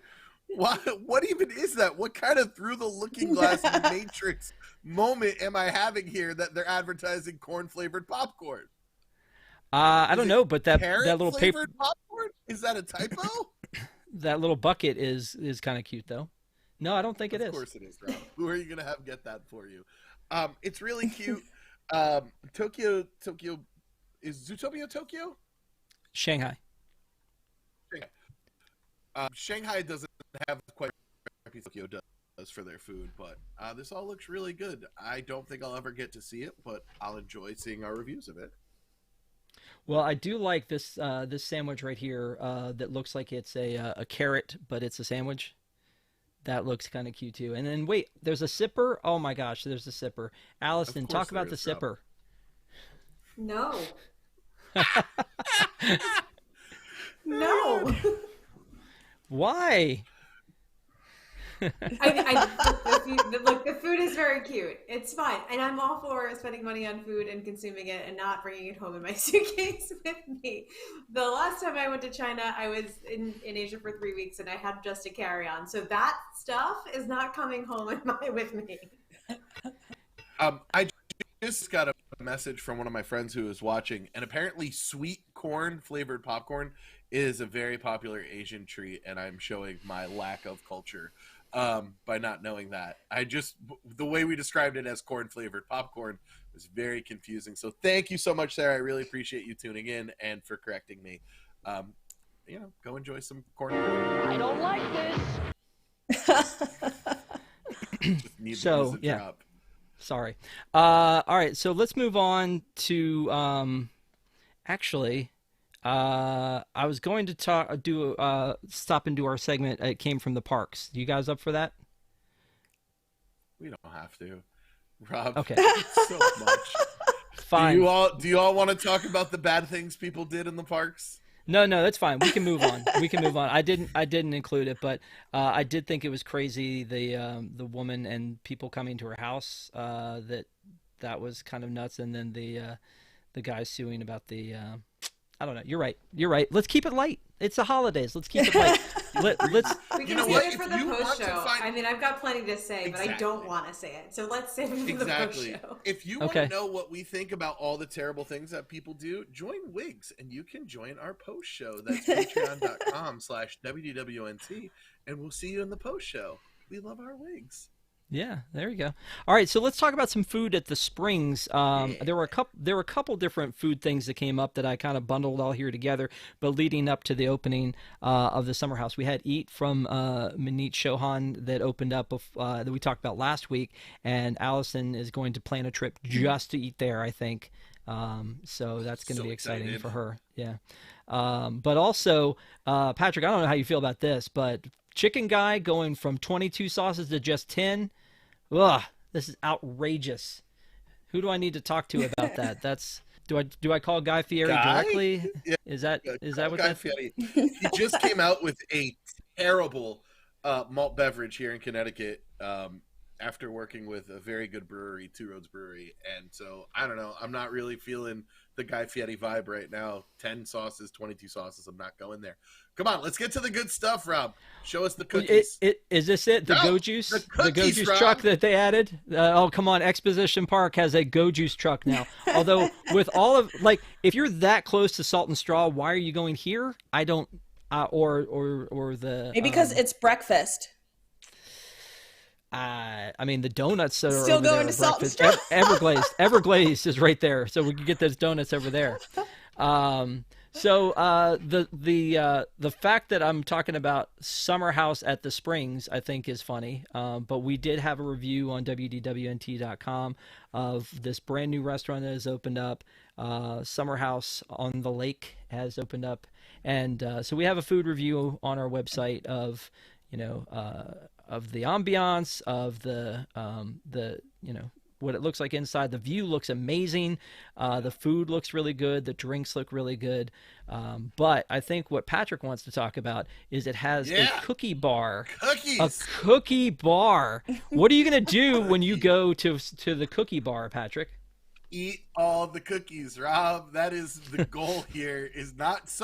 What even is that? What kind of through the looking glass matrix moment am I having here that they're advertising corn flavored popcorn? I don't know, but that little paper popcorn, is that a typo? That little bucket is kind of cute, though. No, I don't think it is. Of course it is, Rob. Who are you gonna have get that for you? It's really cute. Tokyo is Zootopia Tokyo? Shanghai. Shanghai doesn't have quite what Tokyo does for their food, but this all looks really good. I don't think I'll ever get to see it, but I'll enjoy seeing our reviews of it. Well, I do like this this sandwich right here that looks like it's a carrot, but it's a sandwich. That looks kind of cute too. And then wait, there's a sipper. Oh my gosh, there's a sipper. Allison, talk about the sipper. No. No. Why? Look, the food is very cute. It's fine. And I'm all for spending money on food and consuming it and not bringing it home in my suitcase with me. The last time I went to China, I was in Asia for 3 weeks and I had just a carry-on. So that stuff is not coming home with me. I just got a message from one of my friends who was watching, and apparently sweet corn flavored popcorn is a very popular Asian treat, and I'm showing my lack of culture by not knowing that. The way we described it as corn flavored popcorn was very confusing. So thank you so much, Sarah. I really appreciate you tuning in and for correcting me. Go enjoy some corn. I don't like this. So yeah. Drop. Sorry. All right, so let's move on to actually. I was going to stop and do our segment. It came from the parks. You guys up for that? We don't have to, Rob. Okay. So much. Fine. Do you all want to talk about the bad things people did in the parks? No, that's fine. We can move on. I didn't include it, but I did think it was crazy, the woman and people coming to her house. That was kind of nuts, and then the guy suing about the I don't know. You're right. You're right. Let's keep it light. It's the holidays. Let's keep it light. Let's. We You can know save what? it for If the you want post to show. find- I mean, I've got plenty to say, but I don't Exactly. want to say it. So let's save it for the Exactly. post show. If you want to know what we think about all the terrible things that people do, join Wigs, and you can join our post show. That's patreon.com/WDWNT, and we'll see you in the post show. We love our wigs. Yeah, there you go. All right, so let's talk about some food at the Springs. There were a couple different food things that came up that I kind of bundled all here together. But leading up to the opening of the Summer House, we had Eat from Minnie Chauhan that opened up that we talked about last week, and Allison is going to plan a trip just to eat there, I think. So that's going to be exciting excited. for her. Yeah. But also, Patrick, I don't know how you feel about this, but Chicken Guy going from 22 sauces to just 10. Ugh, this is outrageous. Who do I need to talk to about that? Do I call Guy Fieri directly? Yeah. Is that what Guy that? Fieri. He just came out with a terrible malt beverage here in Connecticut after working with a very good brewery, Two Roads Brewery. And so, I don't know. I'm not really feeling the Guy Fieri vibe right now. 10 sauces, 22 sauces. I'm not going there. Come on, let's get to the good stuff, Rob. Show us the cookies. Is this it? The No, Go Juice? the The Go cookies, Juice Rob. truck that they added? Oh, come on. Exposition Park has a Go Juice truck now. Although, with all of, like, if you're that close to Salt and Straw, why are you going here? I don't, or the. Maybe because it's breakfast. I mean, the donuts that are Still over going there to are Salt and breakfast. Everglazed is right there, so we can get those donuts over there. So the fact that I'm talking about Summer House at the Springs, I think, is funny. But we did have a review on WDWNT.com of this brand new restaurant that has opened up. Summer House on the Lake has opened up, and so we have a food review on our website of of the ambiance, of the what it looks like inside. The view looks amazing. The food looks really good. The drinks look really good. But I think what Patrick wants to talk about is it has a cookie bar. Cookies. A cookie bar. What are you going to do when you go to the cookie bar, Patrick? Eat all the cookies, Rob. That is the goal here, is not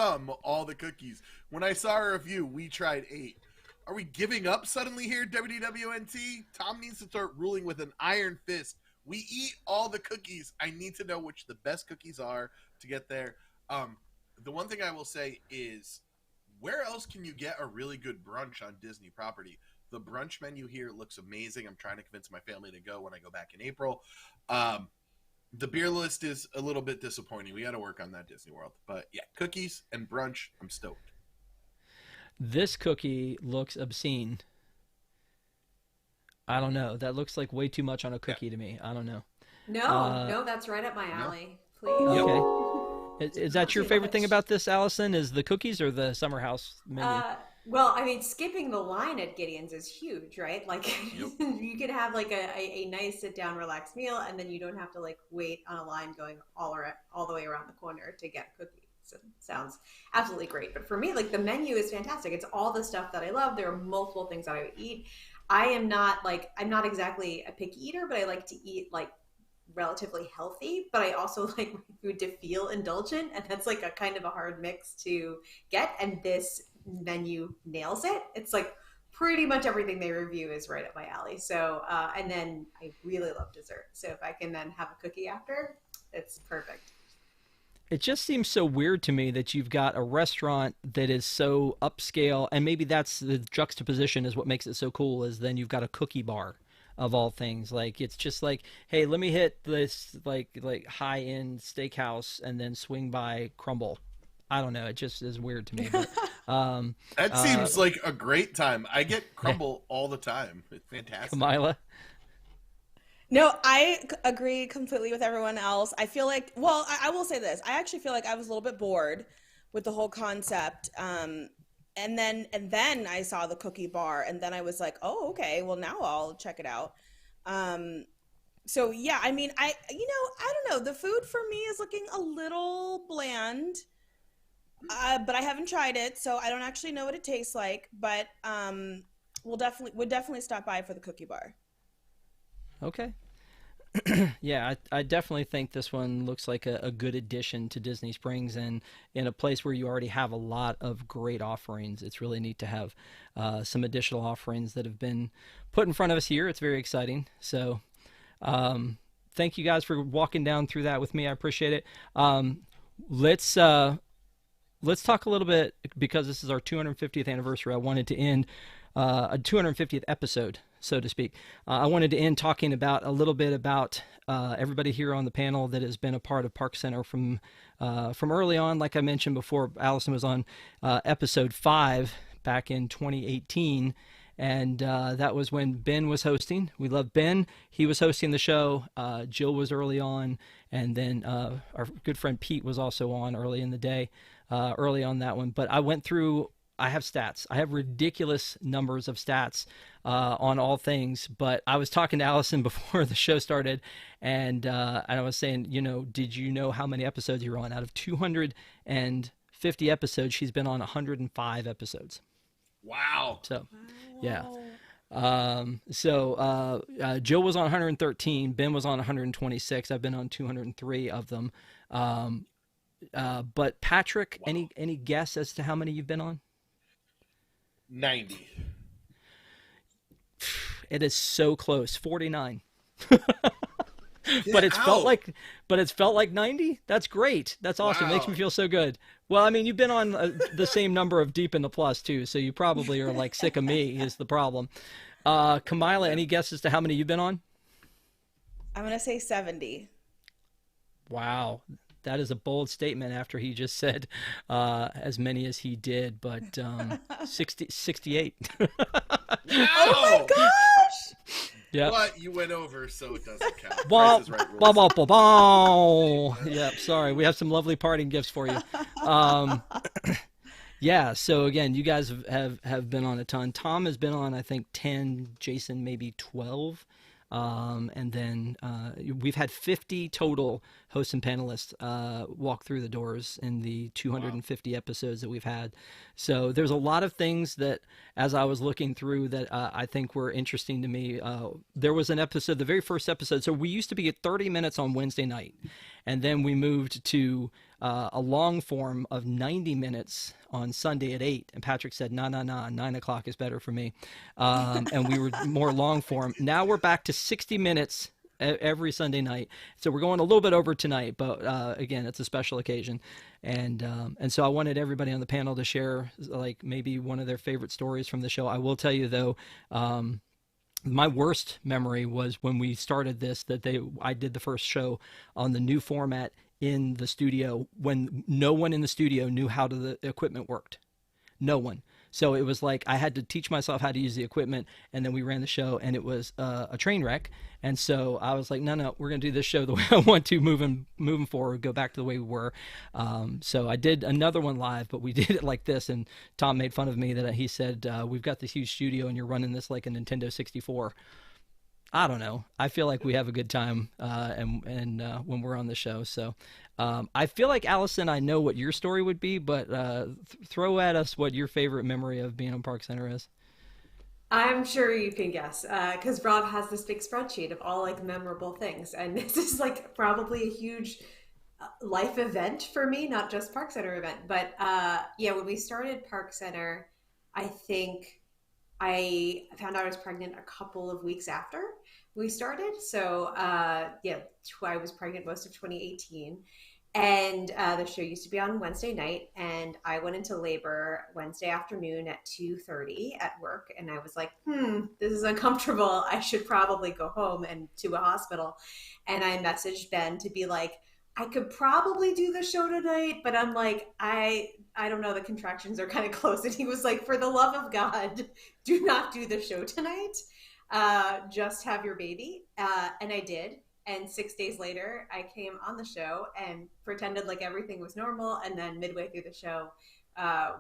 all the cookies. When I saw a review, we tried 8. Are we giving up suddenly here, WDWNT? Tom needs to start ruling with an iron fist. We eat all the cookies. I need to know which the best cookies are to get there. The one thing I will say is, where else can you get a really good brunch on Disney property? The brunch menu here looks amazing. I'm trying to convince my family to go when I go back in April. The beer list is a little bit disappointing. We got to work on that, Disney World. But yeah, cookies and brunch, I'm stoked. This cookie looks obscene. I don't know. That looks like way too much on a cookie to me. I don't know. No, that's right up my alley. Please. Okay. Is that your favorite thing about this, Allison? Is the cookies or the Summer House menu? Well, I mean, skipping the line at Gideon's is huge, right? Like, you could have like a nice sit down, relaxed meal, and then you don't have to like wait on a line going all the way around the corner to get cookies. So, sounds absolutely great. But for me, like, the menu is fantastic. It's all the stuff that I love. There are multiple things that I would eat. I'm not exactly a picky eater, but I like to eat like relatively healthy, but I also like my food to feel indulgent, and that's like a kind of a hard mix to get, and this menu nails it. It's like pretty much everything they review is right up my alley. So and then I really love dessert, so if I can then have a cookie after, it's perfect. It just seems so weird to me that you've got a restaurant that is so upscale, and maybe that's the juxtaposition is what makes it so cool, is then you've got a cookie bar of all things. Like, it's just like, hey, let me hit this like high-end steakhouse and then swing by Crumble. I don't know. It just is weird to me. But, that seems like a great time. I get Crumble all the time. It's fantastic. Kamila? No, I agree completely with everyone else. I feel like, well, I will say this. I actually feel like I was a little bit bored with the whole concept. And then I saw the cookie bar, and then I was like, oh, okay, well, now I'll check it out. So yeah, I mean, I don't know. The food for me is looking a little bland, but I haven't tried it, so I don't actually know what it tastes like, but would definitely stop by for the cookie bar. Okay. Yeah, I definitely think this one looks like a good addition to Disney Springs, and in a place where you already have a lot of great offerings. It's really neat to have some additional offerings that have been put in front of us here. It's very exciting. So thank you guys for walking down through that with me. I appreciate it. Let's talk a little bit, because this is our 250th anniversary. I wanted to end a 250th episode, so to speak. I wanted to end talking about a little bit about everybody here on the panel that has been a part of ParksCenter from early on. Like I mentioned before, Allison was on episode 5 back in 2018, and that was when Ben was hosting. We love Ben. He was hosting the show. Jill was early on, and then our good friend Pete was also on early in the day, early on that one. But I went through, I have stats. I have ridiculous numbers of stats on all things. But I was talking to Allison before the show started, and I was saying, did you know how many episodes you're on? Out of 250 episodes, she's been on 105 episodes. Wow. So, yeah. Jill was on 113. Ben was on 126. I've been on 203 of them. But Patrick, Wow. any guess as to how many you've been on? 90. It is so close, 49. Get But it's felt out. like 90. That's great. That's awesome. Makes me Wow. feel so good. Well, I mean, you've been on the same number of Deep in the Plus too, so you probably are like sick of me is the problem. Kamila, any guesses to how many you've been on? I'm gonna say 70. Wow. That is a bold statement after he just said as many as he did, but 68. Oh Wow. my gosh! Yeah. But you went over, so it doesn't count. Wah, Price is Right rules. wah, wah, wah, wah. Yep, sorry. We have some lovely parting gifts for you. Yeah, so again, you guys have been on a ton. Tom has been on, I think, 10, Jason maybe 12. And then we've had 50 total hosts and panelists walk through the doors in the 250 episodes that we've had. So there's a lot of things that, as I was looking through, that I think were interesting to me. There was an episode, the very first episode. So we used to be at 30 minutes on Wednesday night, and then we moved to a long form of 90 minutes on Sunday at 8. And Patrick said, nah, 9 o'clock is better for me. And we were more long form. Now we're back to 60 minutes every Sunday night. So we're going a little bit over tonight, but again, it's a special occasion. And so I wanted everybody on the panel to share like maybe one of their favorite stories from the show. I will tell you though, my worst memory was when we started this, I did the first show on the new format in the studio when no one in the studio knew how the equipment worked. No one. So it was like I had to teach myself how to use the equipment, and then we ran the show, and it was a train wreck. And so I was like, no, we're going to do this show the way I want to moving forward, go back to the way we were. So I did another one live, but we did it like this, and Tom made fun of me that he said, we've got this huge studio, and you're running this like a Nintendo 64. I don't know. I feel like we have a good time and when we're on the show. So I feel like, Allison, I know what your story would be, but throw at us what your favorite memory of being on ParksCenter is. I'm sure you can guess, because Rob has this big spreadsheet of all like memorable things, and this is like probably a huge life event for me, not just ParksCenter event. But yeah, when we started ParksCenter, I think I found out I was pregnant a couple of weeks after we started. So yeah, I was pregnant most of 2018. And the show used to be on Wednesday night, and I went into labor Wednesday afternoon at 2:30 at work, and I was like, this is uncomfortable. I should probably go home and to a hospital. And I messaged Ben to be like, I could probably do the show tonight, but I'm like, I don't know, the contractions are kind of close. And he was like, for the love of God, do not do the show tonight. Just have your baby. And I did. And 6 days later, I came on the show and pretended like everything was normal. And then midway through the show,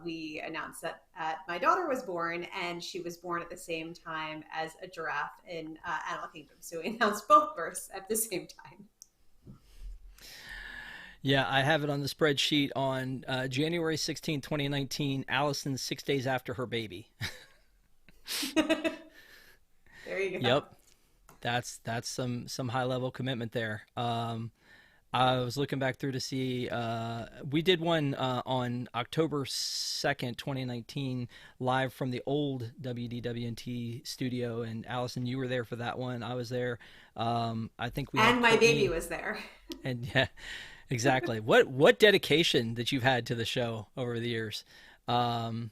we announced that my daughter was born, and she was born at the same time as a giraffe in Animal Kingdom. So we announced both births at the same time. Yeah, I have it on the spreadsheet on January 16, 2019, Allison 6 days after her baby. There you go. Yep. That's some high level commitment there. I was looking back through to see we did one on October 2nd, 2019, live from the old WDWNT studio, and Allison, you were there for that one. I was there. I think we And had my Courtney, baby was there. and yeah, exactly. What dedication that you've had to the show over the years. Patrick,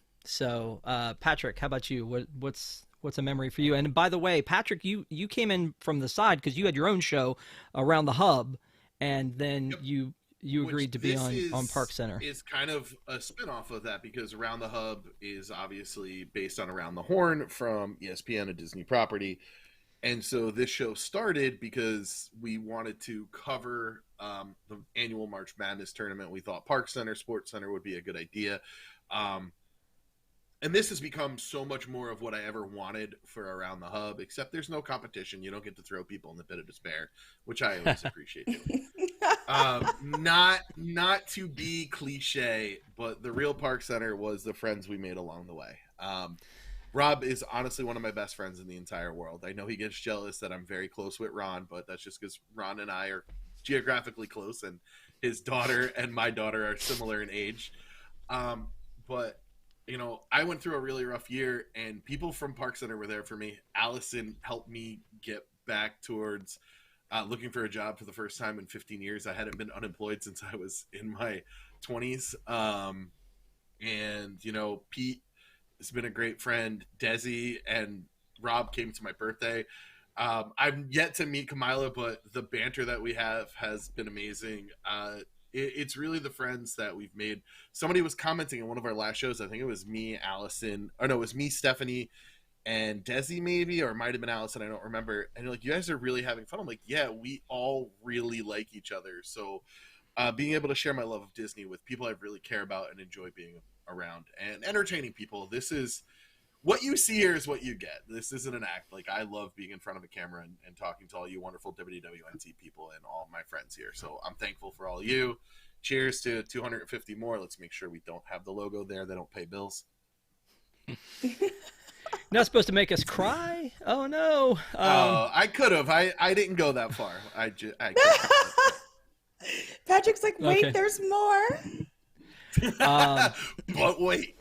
how about you? What's a memory for you? And by the way, Patrick, you came in from the side because you had your own show around the hub, and then you agreed to be on ParksCenter. Is kind of a spinoff of that, because Around the Hub is obviously based on Around the Horn from ESPN, a Disney property. And so this show started because we wanted to cover the annual March Madness tournament. We thought ParksCenter, Sports Center would be a good idea. And this has become so much more of what I ever wanted for Around the Hub, except there's no competition. You don't get to throw people in the pit of despair, which I always appreciate doing. Not to be cliche, but the real ParksCenter was the friends we made along the way. Rob is honestly one of my best friends in the entire world. I know he gets jealous that I'm very close with Ron, but that's just because Ron and I are geographically close, and his daughter and my daughter are similar in age. But you know, I went through a really rough year, and people from ParksCenter were there for me. Allison helped me get back towards looking for a job for the first time in 15 years. I hadn't been unemployed since I was in my 20s. And, you know, Pete has been a great friend. Desi and Rob came to my birthday. I've yet to meet Kamila, but the banter that we have has been amazing. It's really the friends that we've made. Somebody was commenting in one of our last shows. I think it was me, Allison, or no, it was me, Stephanie, and Desi maybe, or it might have been Allison. I don't remember. And you're like, you guys are really having fun. I'm like, yeah, we all really like each other. So being able to share my love of Disney with people I really care about and enjoy being around and entertaining people. This is what you see here is what you get. This isn't an act. Like, I love being in front of a camera and talking to all you wonderful WWNT people and all my friends here. So I'm thankful for all of you. Cheers to 250 more. Let's make sure we don't have the logo there. They don't pay bills. Not supposed to make us cry? Oh, no. I could have. I didn't go that far. I Patrick's like, wait, Okay. there's more. But wait.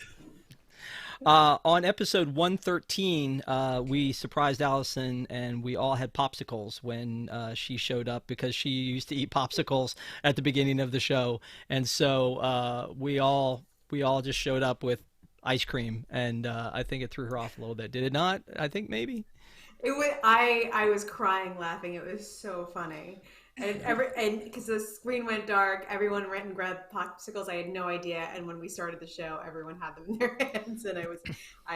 On episode 113, we surprised Allison, and we all had popsicles when she showed up, because she used to eat popsicles at the beginning of the show, and so we all just showed up with ice cream, and I think it threw her off a little bit. Did it not? I think maybe. It was. I was crying laughing. It was so funny. And because the screen went dark, everyone went and grabbed popsicles. I had no idea. And when we started the show, everyone had them in their hands, and I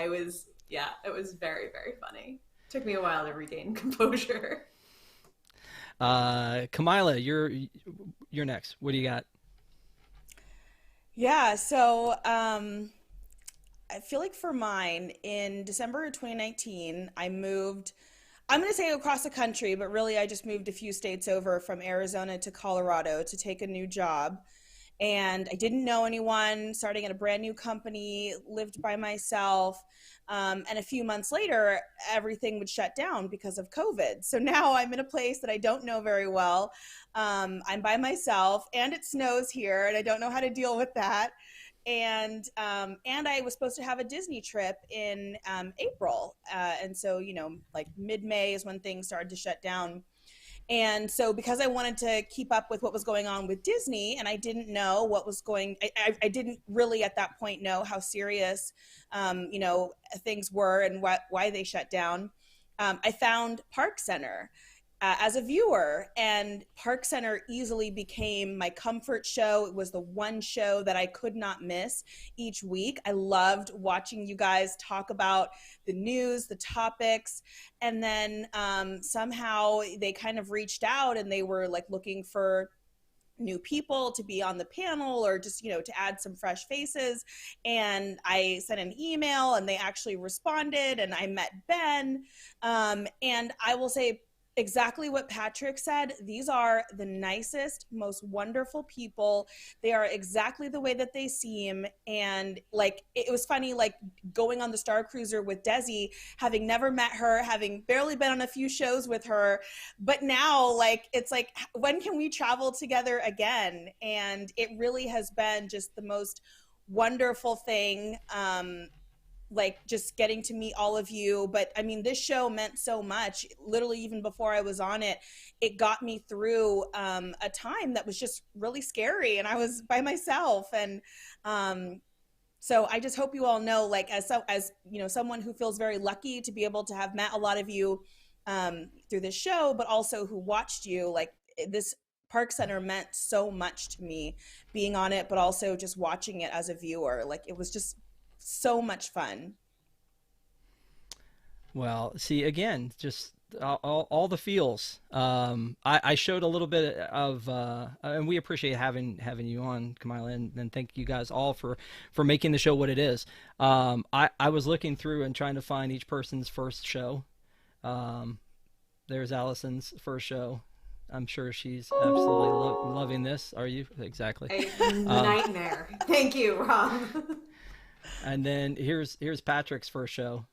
was, yeah, it was very, very funny. It took me a while to regain composure. Kamila, you're next. What do you got? Yeah, so I feel like for mine, in December of 2019, I moved, I'm going to say across the country, but really I just moved a few states over from Arizona to Colorado to take a new job. And I didn't know anyone, starting at a brand new company, lived by myself. And a few months later, everything would shut down because of COVID. So now I'm in a place that I don't know very well. I'm by myself, and it snows here, and I don't know how to deal with that. And I was supposed to have a Disney trip in April. And so, you know, like mid-May is when things started to shut down. And so because I wanted to keep up with what was going on with Disney, and I didn't know what was I didn't really at that point know how serious, you know, things were and why they shut down. I found ParksCenter as a viewer, and ParksCenter easily became my comfort show. It was the one show that I could not miss each week. I loved watching you guys talk about the news, the topics, and then somehow they kind of reached out, and they were like looking for new people to be on the panel, or just, you know, to add some fresh faces. And I sent an email, and they actually responded, and I met Ben. And I will say, exactly what Patrick said. These are the nicest, most wonderful people. They are exactly the way that they seem. And like, it was funny, like going on the Starcruiser with Desi, having never met her, having barely been on a few shows with her. But now, like, it's like, when can we travel together again? And it really has been just the most wonderful thing. Like just getting to meet all of you. But I mean, this show meant so much. Literally, even before I was on it, it got me through a time that was just really scary, and I was by myself. And so I just hope you all know, like, as you know, someone who feels very lucky to be able to have met a lot of you through this show, but also who watched you, like, this ParksCenter meant so much to me, being on it, but also just watching it as a viewer. Like, it was just so much fun. Well, see, again, just all the feels. I showed a little bit of, and we appreciate having you on, Kamila, and thank you guys all for making the show what it is. I was looking through and trying to find each person's first show. There's Allison's first show. I'm sure she's absolutely loving this. Are you? Exactly. A nightmare. Thank you, Rob. And then here's Patrick's first show.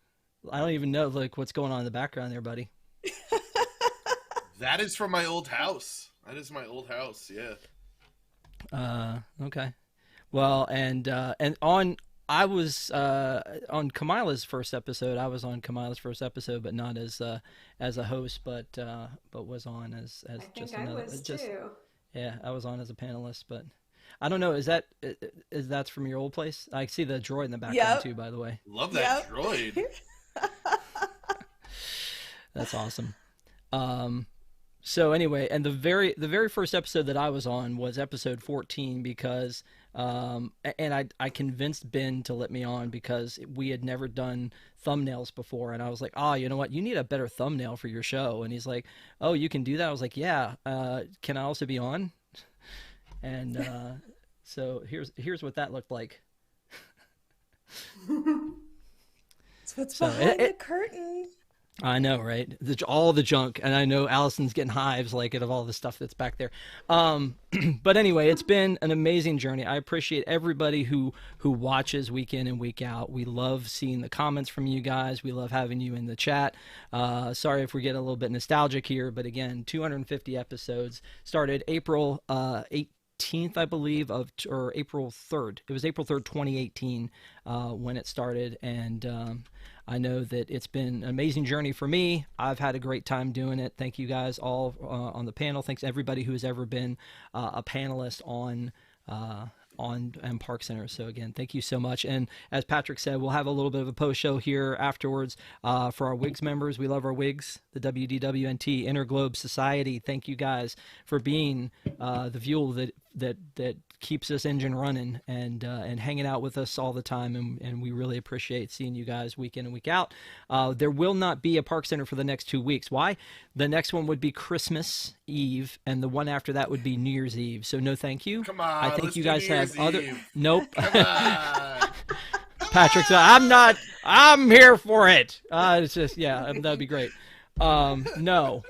I don't even know like what's going on in the background there, buddy. That is from my old house. That is my old house. Yeah. Okay. Well, and on I was on Kamila's first episode. I was on Kamila's first episode, but not as a host, but was on as I just think another. I was just too. Yeah, I was on as a panelist, but I don't know. Is that's from your old place? I see the droid in the background too, by the way. Love that droid. That's awesome. So anyway, and the very first episode that I was on was episode 14 because and I convinced Ben to let me on because we had never done thumbnails before, and I was like, oh, you know what, you need a better thumbnail for your show. And he's like, oh, you can do that? I was like, yeah. Can I also be on? And so here's what that looked like. It's what's behind the curtain. I know, right? All the junk, and I know Allison's getting hives like it of all the stuff that's back there. But anyway, it's been an amazing journey. I appreciate everybody who watches week in and week out. We love seeing the comments from you guys. We love having you in the chat. Sorry if we get a little bit nostalgic here, but again, 250 episodes. Started April 18th, I believe, or April 3rd. It was April 3rd, 2018 when it started, and I know that it's been an amazing journey for me. I've had a great time doing it. Thank you guys all on the panel. Thanks everybody who has ever been a panelist on ParksCenter. So again, thank you so much. And as Patrick said, we'll have a little bit of a post show here afterwards for our WIGS members. We love our WIGS, the WDWNT Interglobe Society. Thank you guys for being the fuel that keeps this engine running and hanging out with us all the time, and we really appreciate seeing you guys week in and week out. There will not be a ParksCenter for the next 2 weeks. Why? The next one would be Christmas Eve, and the one after that would be New Year's Eve. So no, thank you. Come on, I think let's you do guys New have Year's other. Eve. Nope. Come on. Patrick said, "I'm not. I'm here for it." It's just that'd be great. No,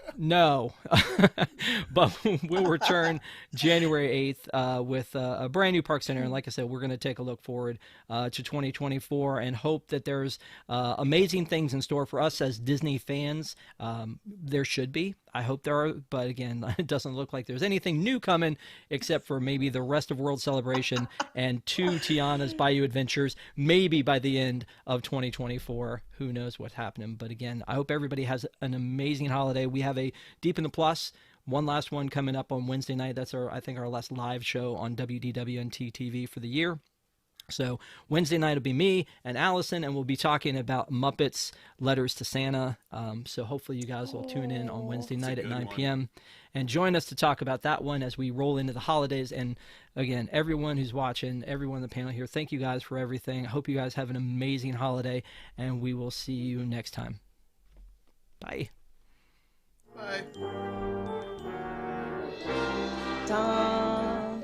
but we'll return January 8th with a brand new ParksCenter, and like I said, we're going to take a look forward to 2024 and hope that there's amazing things in store for us as Disney fans. There should be. I hope there are, but again, it doesn't look like there's anything new coming except for maybe the Rest of World Celebration and 2 Tiana's Bayou Adventures, maybe by the end of 2024. Who knows what's happening? But again, I hope everybody has an amazing holiday. We have a Deep in the Plus, one last one coming up on Wednesday night. That's I think our last live show on WDWNT TV for the year. So Wednesday night will be me and Allison, and we'll be talking about Muppets Letters to Santa. So hopefully you guys will tune in on Wednesday night at 9 p.m. and join us to talk about that one as we roll into the holidays. And again, everyone who's watching, everyone on the panel here, thank you guys for everything. I hope you guys have an amazing holiday, and we will see you next time. Bye. Bye. Dum,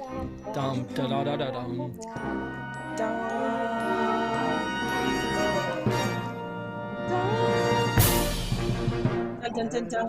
Dum da da da da dum. dum, dum, dun, dun, dun, dun.